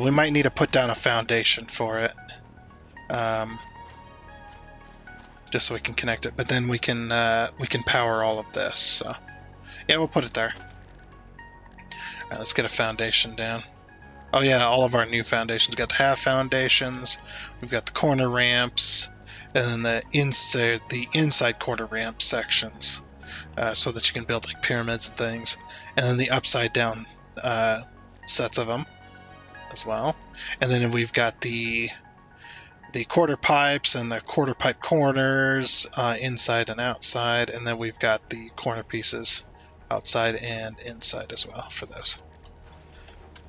Speaker 1: We might need to put down a foundation for it, just so we can connect it. But then we can power all of this. So yeah, we'll put it there. All right, let's get a foundation down. Oh yeah, all of our new foundations. We've got the half foundations, we've got the corner ramps, and then the inside corner ramp sections, so that you can build like pyramids and things, and then the upside down sets of them as well. And then we've got the quarter pipes and the quarter pipe corners, inside and outside, and then we've got the corner pieces outside and inside as well for those.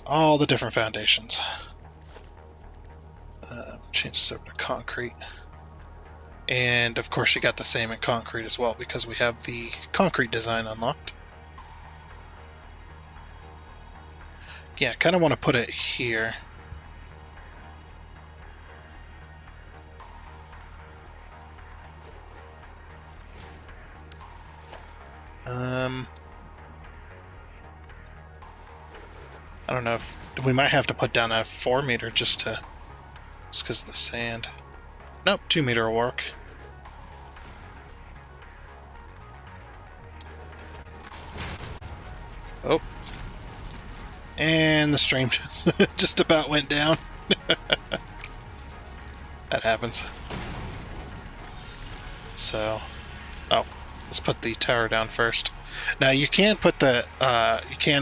Speaker 1: All the different foundations. Change this over to concrete. And of course you got the same in concrete as well, because we have the concrete design unlocked. Yeah, I kind of want to put it here. I don't know if we might have to put down a 4 meter just because of the sand. Nope, 2 meter will work. Oh. And the stream just about went down. That happens. So, let's put the tower down first. Now you can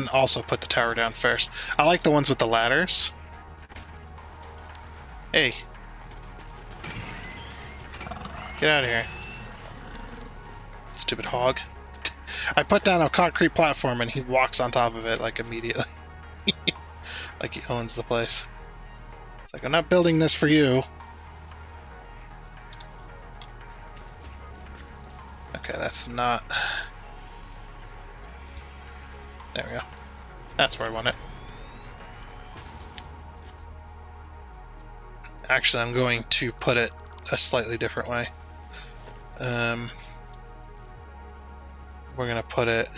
Speaker 1: also put the tower down first. I like the ones with the ladders. Hey. Get out of here. Stupid hog. I put down a concrete platform and he walks on top of it like immediately. Like he owns the place. It's like, I'm not building this for you. Okay, that's not... There we go. That's where I want it. Actually, I'm going to put it a slightly different way. We're going to put it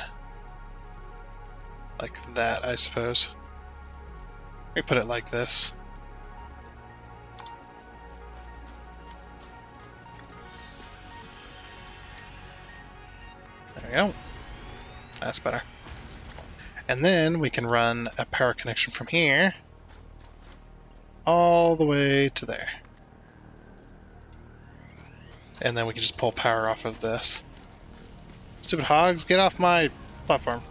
Speaker 1: like that, I suppose. We put it like this. There we go. That's better. And then we can run a power connection from here all the way to there. And then we can just pull power off of this. Stupid hogs, get off my platform.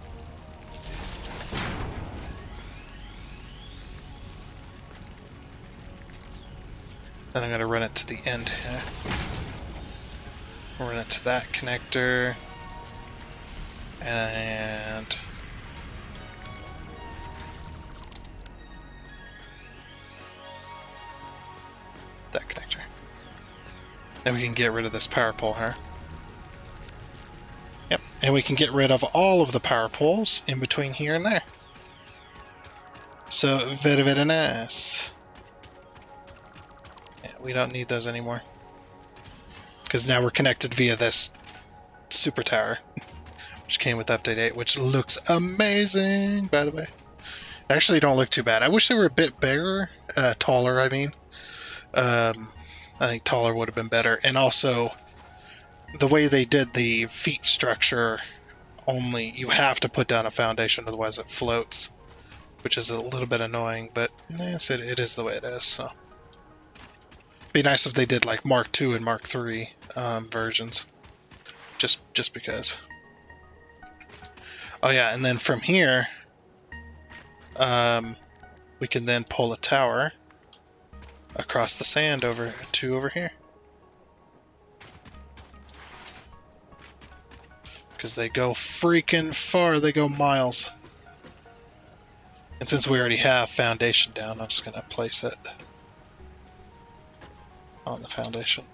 Speaker 1: Then I'm going to run it to the end here. Run it to that connector. And... that connector. Then we can get rid of this power pole here. Yep, and we can get rid of all of the power poles in between here and there. So, very nice. Yeah, we don't need those anymore. Because now we're connected via this super tower, which came with Update 8, which looks amazing, by the way. Actually, don't look too bad. I wish they were a bit bigger, taller. I mean, I think taller would have been better. And also, the way they did the feet structure, only you have to put down a foundation, otherwise it floats, which is a little bit annoying. But yes, it is the way it is. So, be nice if they did like Mark II and Mark III versions, just because. Oh yeah, and then from here, we can then pull a tower across the sand over here. Because they go freaking far, they go miles. And since we already have foundation down, I'm just going to place it on the foundation.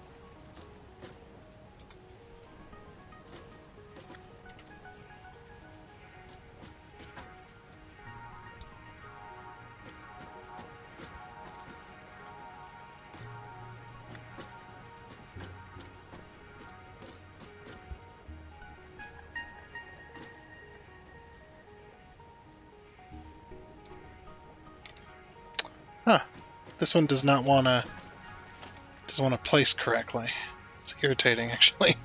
Speaker 1: Huh. This one does not want to place correctly. It's irritating, actually.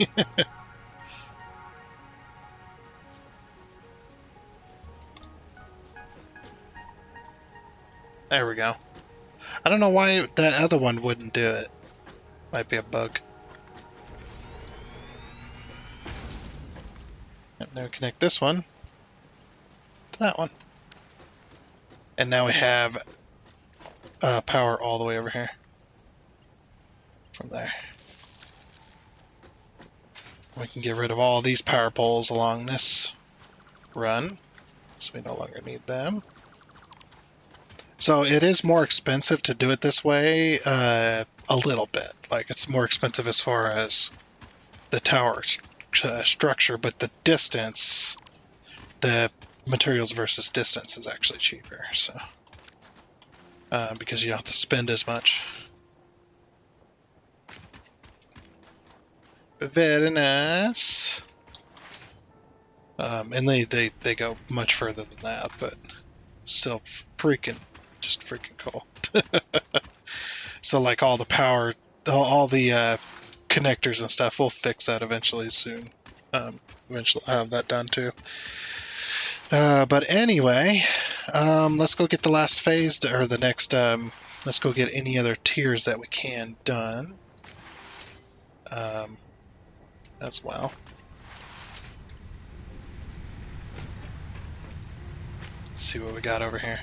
Speaker 1: There we go. I don't know why that other one wouldn't do it. Might be a bug. And then we connect this one to that one. And now we have power all the way over here. From there. We can get rid of all these power poles along this run, so we no longer need them. So it is more expensive to do it this way, a little bit. Like, it's more expensive as far as the tower structure, but the distance, the materials versus distance is actually cheaper, so because you don't have to spend as much. But very nice. And they go much further than that, but still just freaking cool. So like all the power, all the connectors and stuff, we'll fix that eventually soon. Eventually I'll have that done too. But anyway, let's go get the last phase, or the next, let's go get any other tiers that we can done. As well. Let's see what we got over here.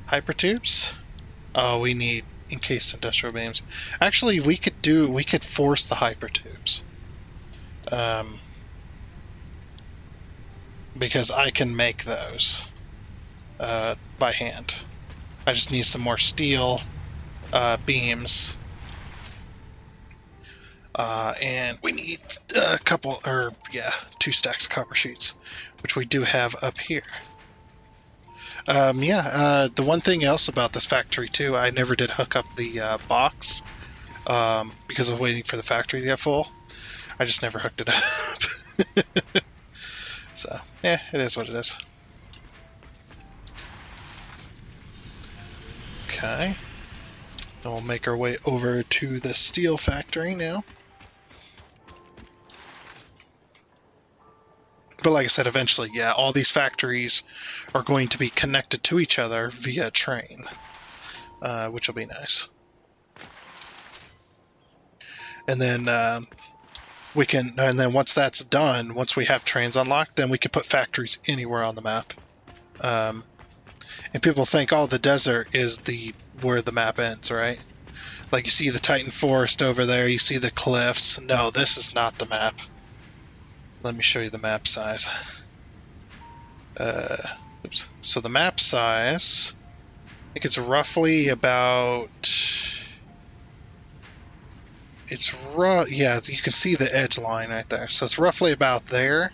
Speaker 1: Hypertubes? Oh, we need encased industrial beams. Actually, we could force the hypertubes. Because I can make those by hand. I just need some more steel beams. And we need a couple, or yeah, 2 stacks of copper sheets, which we do have up here. The one thing else about this factory too, I never did hook up the box because I was waiting for the factory to get full. I just never hooked it up. So, yeah, it is what it is. Okay. Then we'll make our way over to the steel factory now. But like I said, eventually, yeah, all these factories are going to be connected to each other via train, which will be nice. And then and then once that's done, once we have trains unlocked, then we can put factories anywhere on the map. And people think, oh, the desert is where the map ends, right? Like you see the Titan Forest over there, you see the cliffs. No, this is not the map. Let me show you the map size. Oops. So the map size, I think it's roughly about. Yeah, you can see the edge line right there. So it's roughly about there,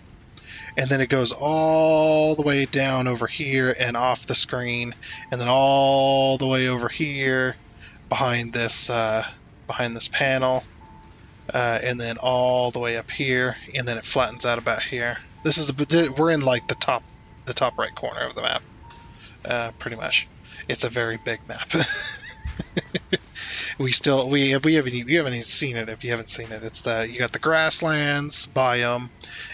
Speaker 1: and then it goes all the way down over here and off the screen, and then all the way over here behind this panel. and then all the way up here, and then it flattens out about here. This is we're in like the top right corner of the map, pretty much. It's a very big map. we haven't even seen it. If you haven't seen it, it's you got the grasslands biome,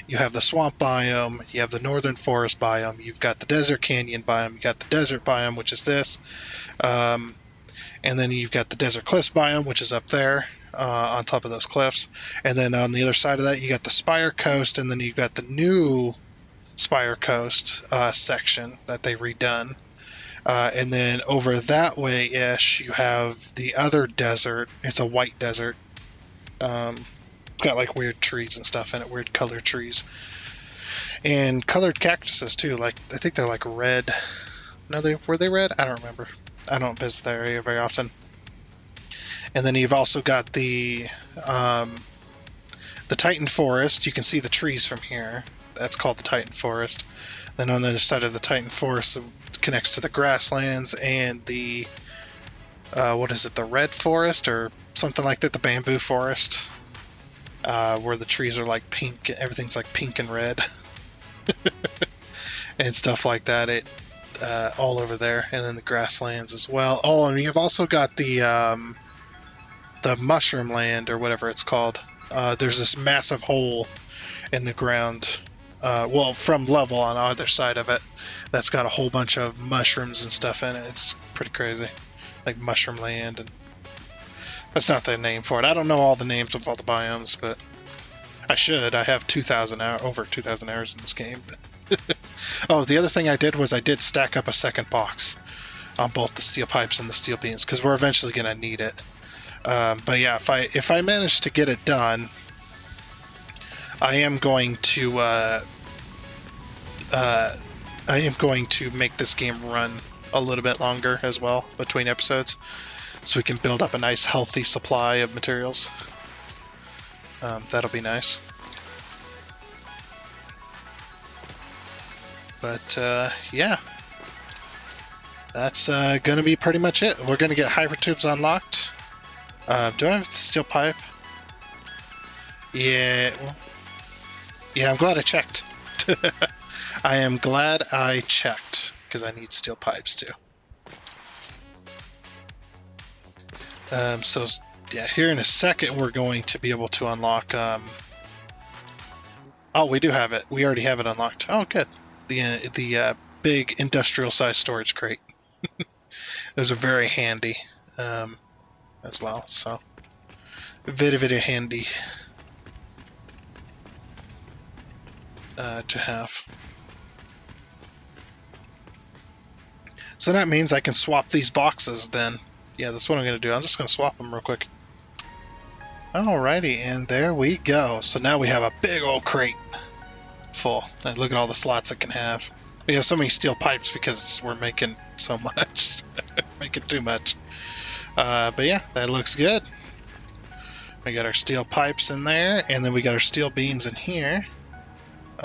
Speaker 1: you have the swamp biome, you have the northern forest biome, you've got the desert canyon biome, you got the desert biome, which is this, and then you've got the desert cliffs biome, which is up there on top of those cliffs, and then on the other side of that you got the Spire Coast, and then you've got the new Spire Coast section that they redone. And then over that way-ish, you have the other desert. It's a white desert. It's got like weird trees and stuff in it, weird colored trees. And colored cactuses too, like I think they're like red. No, were they red? I don't remember. I don't visit that area very often. And then you've also got the Titan Forest. You can see the trees from here. That's called the Titan Forest. Then on the other side of the Titan Forest, connects to the grasslands and the what is it, the red forest or something like that, the bamboo forest, where the trees are like pink, everything's like pink and red and stuff like that. It all over there, and then the grasslands as well. Oh, and you've also got the mushroom land or whatever it's called. There's this massive hole in the ground, well, from level on either side of it, that's got a whole bunch of mushrooms and stuff in it. It's pretty crazy, like mushroom land, and that's not the name for it. I don't know all the names of all the biomes, but I should. I have over 2,000 hours in this game. Oh, the other thing I did was I did stack up a second box on both the steel pipes and the steel beams, because we're eventually going to need it. But yeah, if I manage to get it done, I am going to make this game run a little bit longer as well between episodes, so we can build up a nice healthy supply of materials. That'll be nice. But yeah, that's gonna be pretty much it. We're gonna get hypertubes unlocked. Do I have the steel pipe? Yeah. Well, yeah, I'm glad I checked. I am glad I checked, because I need steel pipes too. So yeah, here in a second we're going to be able to unlock. Oh, we do have it. We already have it unlocked. Oh, good. The big industrial size storage crate. Those are very handy as well. So very handy to have. So that means I can swap these boxes then. Yeah, that's what I'm going to do. I'm just going to swap them real quick. Alrighty, and there we go. So now we have a big old crate full. And look at all the slots it can have. We have so many steel pipes because we're making so much. Making too much. But yeah, that looks good. We got our steel pipes in there, and then we got our steel beams in here. Which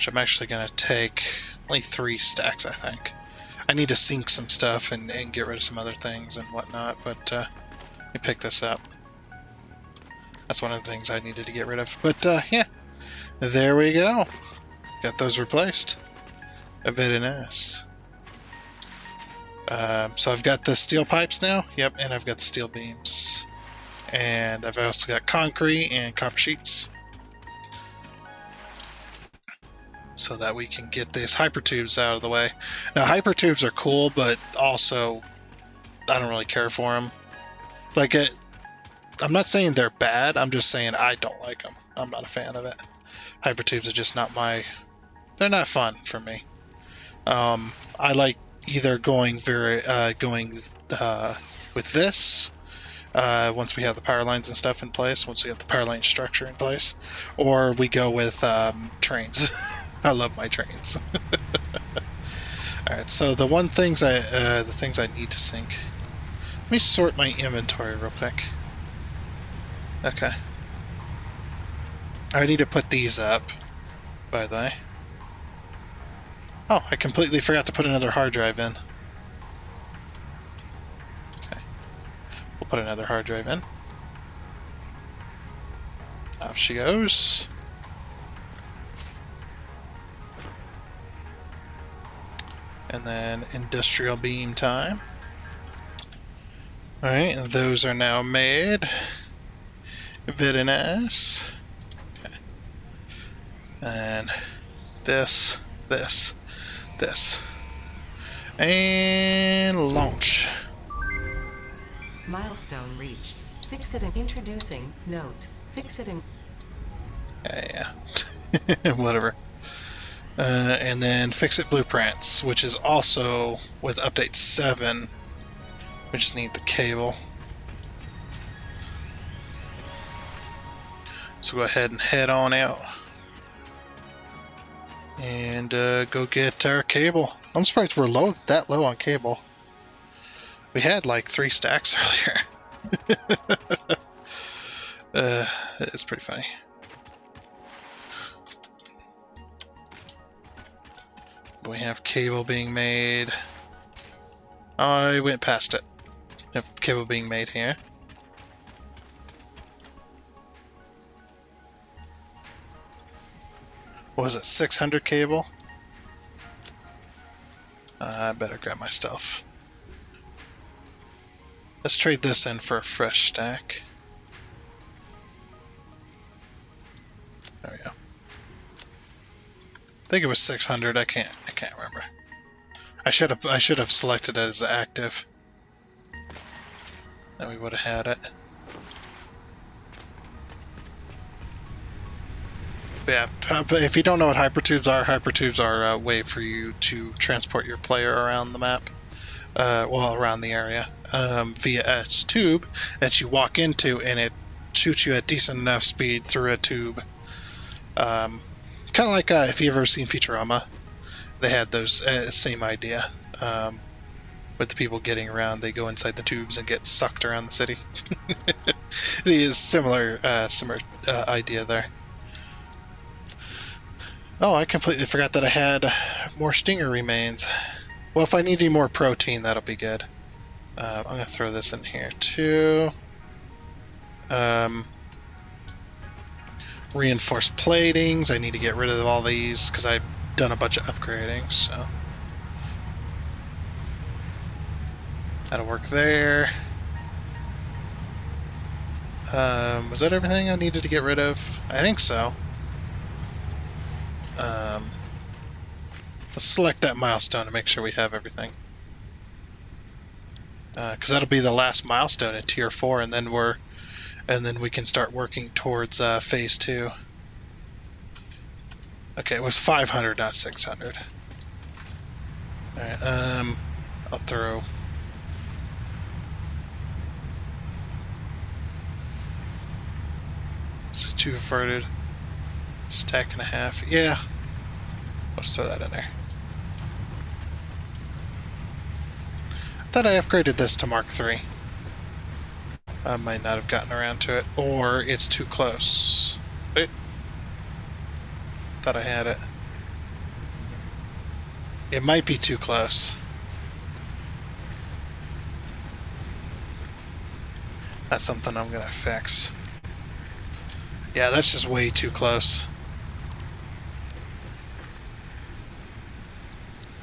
Speaker 1: I'm actually going to take only 3 stacks, I think. I need to sink some stuff and get rid of some other things and whatnot, but let me pick this up. That's one of the things I needed to get rid of. But yeah, there we go. Got those replaced. Very nice. So I've got the steel pipes now. Yep, and I've got the steel beams. And I've also got concrete and copper sheets, so that we can get these hypertubes out of the way. Now, hypertubes are cool, but also I don't really care for them. Like, I'm not saying they're bad, I'm just saying I don't like them. I'm not a fan of it. Hypertubes are just not they're not fun for me. I like either going with this, once we have the power lines and stuff in place, once we have the power line structure in place, or we go with trains. I love my trains. Alright, so the things I need to sink. Let me sort my inventory real quick. Okay. I need to put these up, by the way. Oh, I completely forgot to put another hard drive in. Okay. We'll put another hard drive in. Off she goes. And then industrial beam time. Alright, those are now made. Very nice. Okay. And this. And launch.
Speaker 3: Milestone reached. Fix it and introducing. Note. Fix it and...
Speaker 1: Yeah. Whatever. And then fix it blueprints, which is also with update 7. We just need the cable. So go ahead and head on out. And go get our cable. I'm surprised we're that low on cable. We had like 3 stacks earlier. It's pretty funny. We have cable being made. I went past it. We have cable being made here. What was it, 600 cable? I better grab my stuff. Let's trade this in for a fresh stack. There we go. I think it was 600. I can't remember. I should have selected it as active. Then we would have had it. Yeah, but if you don't know what hypertubes are a way for you to transport your player around the map. Well, around the area. Via a tube that you walk into, and it shoots you at decent enough speed through a tube. Kind of like if you've ever seen Futurama, they had those same idea. With the people getting around, they go inside the tubes and get sucked around the city. The similar idea there. Oh, I completely forgot that I had more stinger remains. Well, if I need any more protein, that'll be good. I'm going to throw this in here too. Reinforced platings. I need to get rid of all these because I've done a bunch of upgrading, so that'll work there. Was that everything I needed to get rid of? I think so. Let's select that milestone to make sure we have everything. Because that'll be the last milestone at Tier 4, and then we can start working towards Phase 2. Okay, it was 500, not 600. Alright, I'll throw... It's 2 averted. Stack and a half. Yeah. Let's throw that in there. I thought I upgraded this to Mark III. I might not have gotten around to it. Or it's too close. Wait. Thought I had it. It might be too close. That's something I'm gonna fix. Yeah, that's just way too close.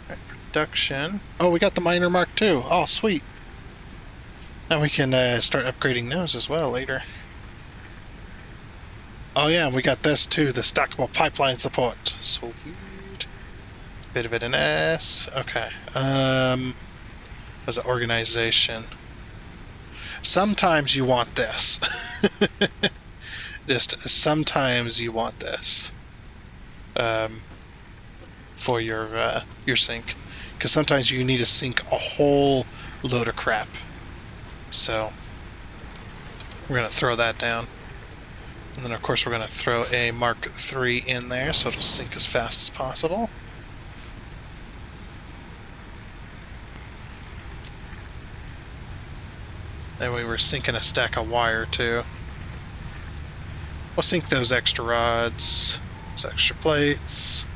Speaker 1: Alright, production. Oh, we got the miner Mark II. Oh, sweet. Now we can start upgrading those as well later. Oh yeah, we got this too, the stackable pipeline support. Sweet. Bit of it an S. Okay. Was it organization? Sometimes you want this. Just sometimes you want this for your sync, because sometimes you need to sync a whole load of crap. So we're gonna throw that down, and then of course we're gonna throw a Mark III in there, so it'll sync as fast as possible. Then we were syncing a stack of wire too. We'll sync those extra rods, those extra plates,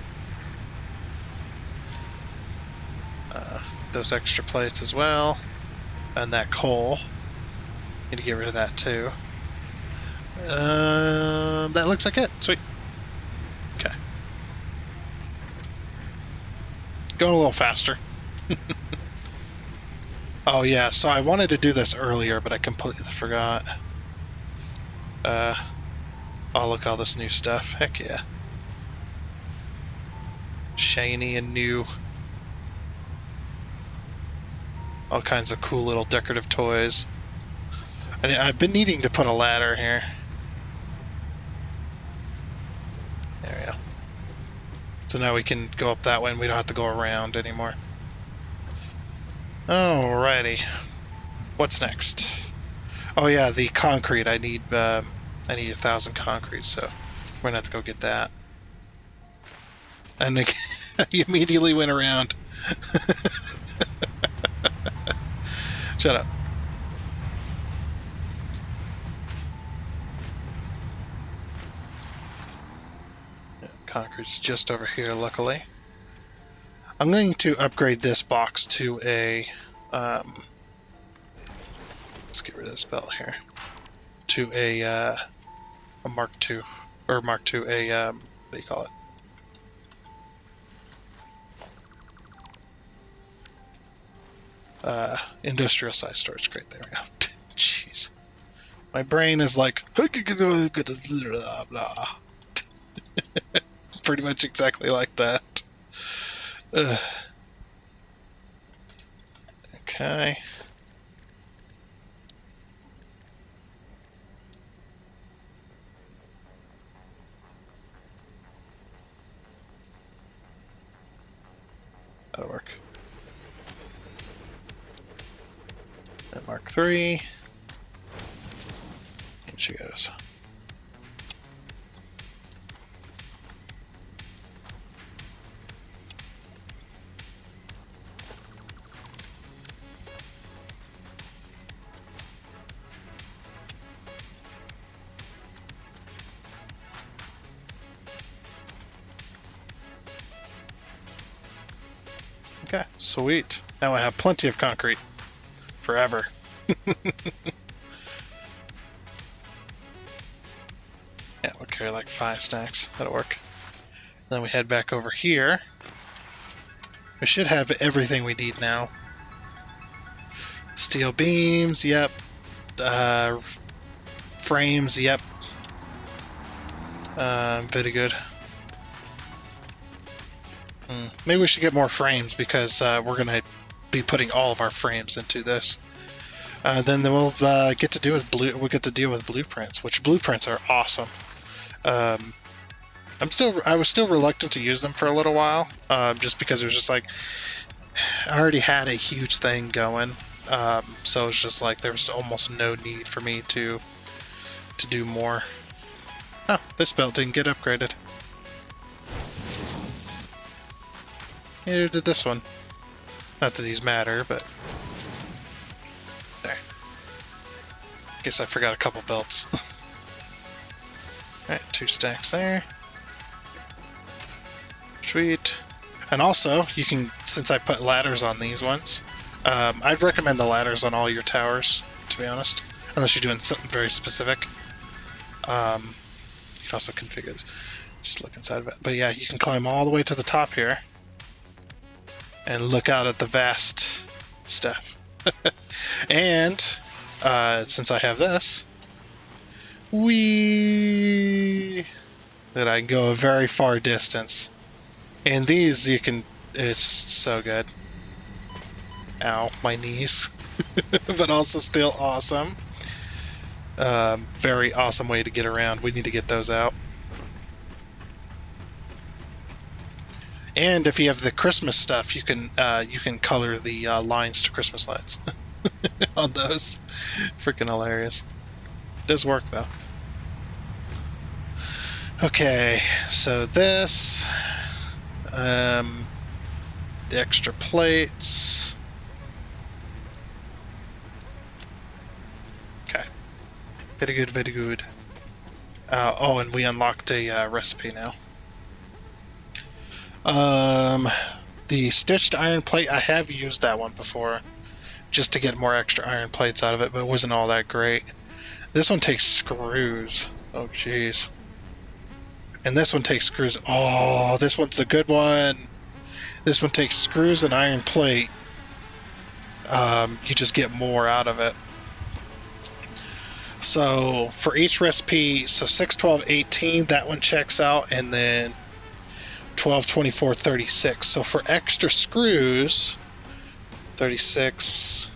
Speaker 1: those extra plates as well, and that coal. Need to get rid of that too. That looks like it. Sweet. Okay. Going a little faster. Oh yeah, so I wanted to do this earlier, but I completely forgot. Oh, look at all this new stuff. Heck yeah. Shiny and new. All kinds of cool little decorative toys. I've been needing to put a ladder here. There we go. So now we can go up that way and we don't have to go around anymore. Alrighty. What's next? Oh yeah, the concrete. I need 1,000 concrete, so we're gonna have to go get that. And he immediately went around. Shut up. Concrete's just over here, luckily. I'm going to upgrade this box to a... let's get rid of this belt here. To a Mark II. Or Mark II, what do you call it? Industrial size storage crate. There we go. Jeez. My brain is like... Pretty much exactly like that. Okay. That'll work. And Mark III. In she goes. Okay, sweet. Now I have plenty of concrete. Forever. Yeah, we'll carry like 5 stacks. That'll work. Then we head back over here. We should have everything we need now. Steel beams, yep. Frames, yep. Very good. Maybe we should get more frames because we're going to be putting all of our frames into this. Then we'll get to deal with blueprints, which blueprints are awesome. I was still reluctant to use them for a little while, just because it was just like I already had a huge thing going, so it's just like there was almost no need for me to do more. Oh, this belt didn't get upgraded. Neither did this one. Not that these matter, but there. Guess I forgot a couple belts. Alright, 2 stacks there. Sweet. And also, you can, since I put ladders on these ones, I'd recommend the ladders on all your towers, to be honest. Unless you're doing something very specific. You can also configure this. Just look inside of it. But yeah, you can climb all the way to the top here. And look out at the vast stuff. And since I have this, that I can go a very far distance. And these you can, it's just so good. Ow, my knees. But also still awesome. Very awesome way to get around. We need to get those out. And if you have the Christmas stuff, you can color the lines to Christmas lights on those. Freaking hilarious. Does work though. Okay, so this, the extra plates. Okay, very good, very good. Oh, and we unlocked a recipe now. The stitched iron plate, I have used that one before, just to get more extra iron plates out of it, but it wasn't all that great. This one takes screws. Oh, jeez. And this one takes screws. Oh, this one's the good one. This one takes screws and iron plate. You just get more out of it. So for each recipe, so 6, 12, 18, that one checks out, and then 12, 24, 36. So for extra screws, 36,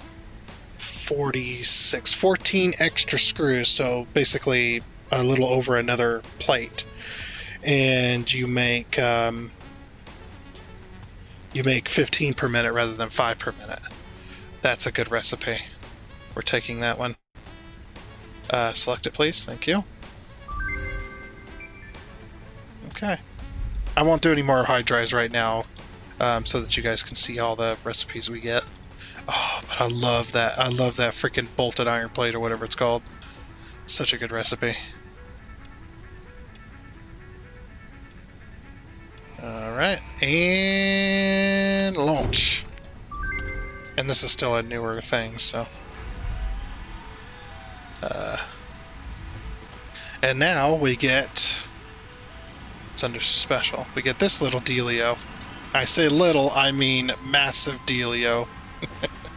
Speaker 1: 46, 14 extra screws, so basically a little over another plate. And you make 15 per minute rather than 5 per minute. That's a good recipe. We're taking that one. Select it, please. Thank you. Okay. I won't do any more hard drives right now, so that you guys can see all the recipes we get. Oh, but I love that. I love that freaking bolted iron plate or whatever it's called. Such a good recipe. Alright, and launch. And this is still a newer thing, so... and now we get... It's under special. We get this little dealio. I say little, I mean massive dealio.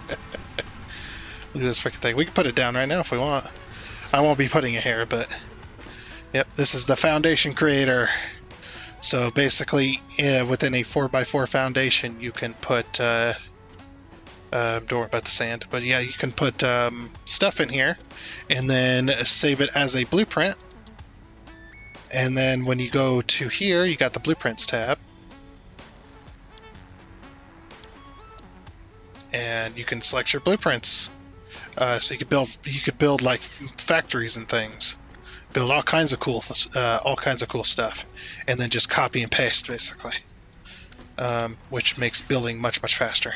Speaker 1: Look at this freaking thing. We can put it down right now if we want. I won't be putting it here, but... Yep, this is the foundation creator. So basically, within a 4x4 foundation, you can put... don't worry about the sand, but yeah, you can put stuff in here, and then save it as a blueprint. And then when you go to here, you got the blueprints tab. And you can select your blueprints. So you could build like factories and things, build all kinds of cool stuff, and then just copy and paste basically, which makes building much faster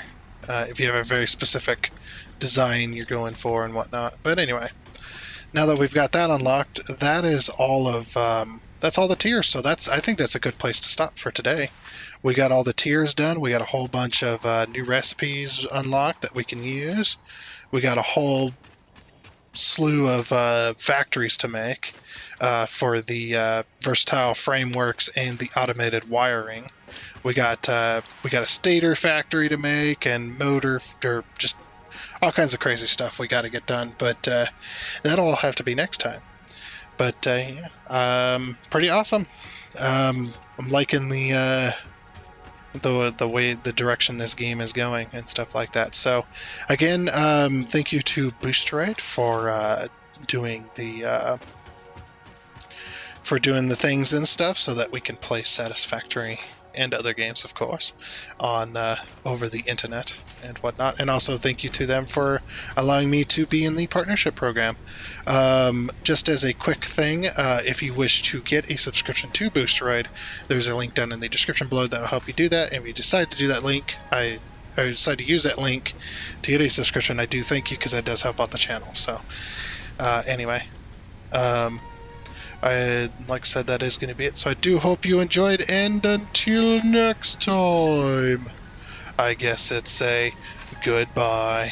Speaker 1: if you have a very specific design you're going for and whatnot. But anyway, now that we've got that unlocked, that is all of that's all the tiers. So I think that's a good place to stop for today. We got all the tiers done. We got a whole bunch of new recipes unlocked that we can use. We got a whole slew of factories to make for the versatile frameworks and the automated wiring. We got a stator factory to make and motor, or just all kinds of crazy stuff we got to get done. But that'll all have to be next time. But yeah, pretty awesome. I'm liking the way the direction this game is going and stuff like that. So again, thank you to Boosteroid for doing the things and stuff so that we can play Satisfactory and other games, of course, on over the internet and whatnot. And also thank you to them for allowing me to be in the partnership program. Just as a quick thing, if you wish to get a subscription to Boosteroid, there's a link down in the description below that will help you do that. And if you decide to do that link, I decide to use that link to get a subscription, I do thank you, because that does help out the channel. So anyway, like I said, that is going to be it. So I do hope you enjoyed, and until next time, I guess it's a goodbye.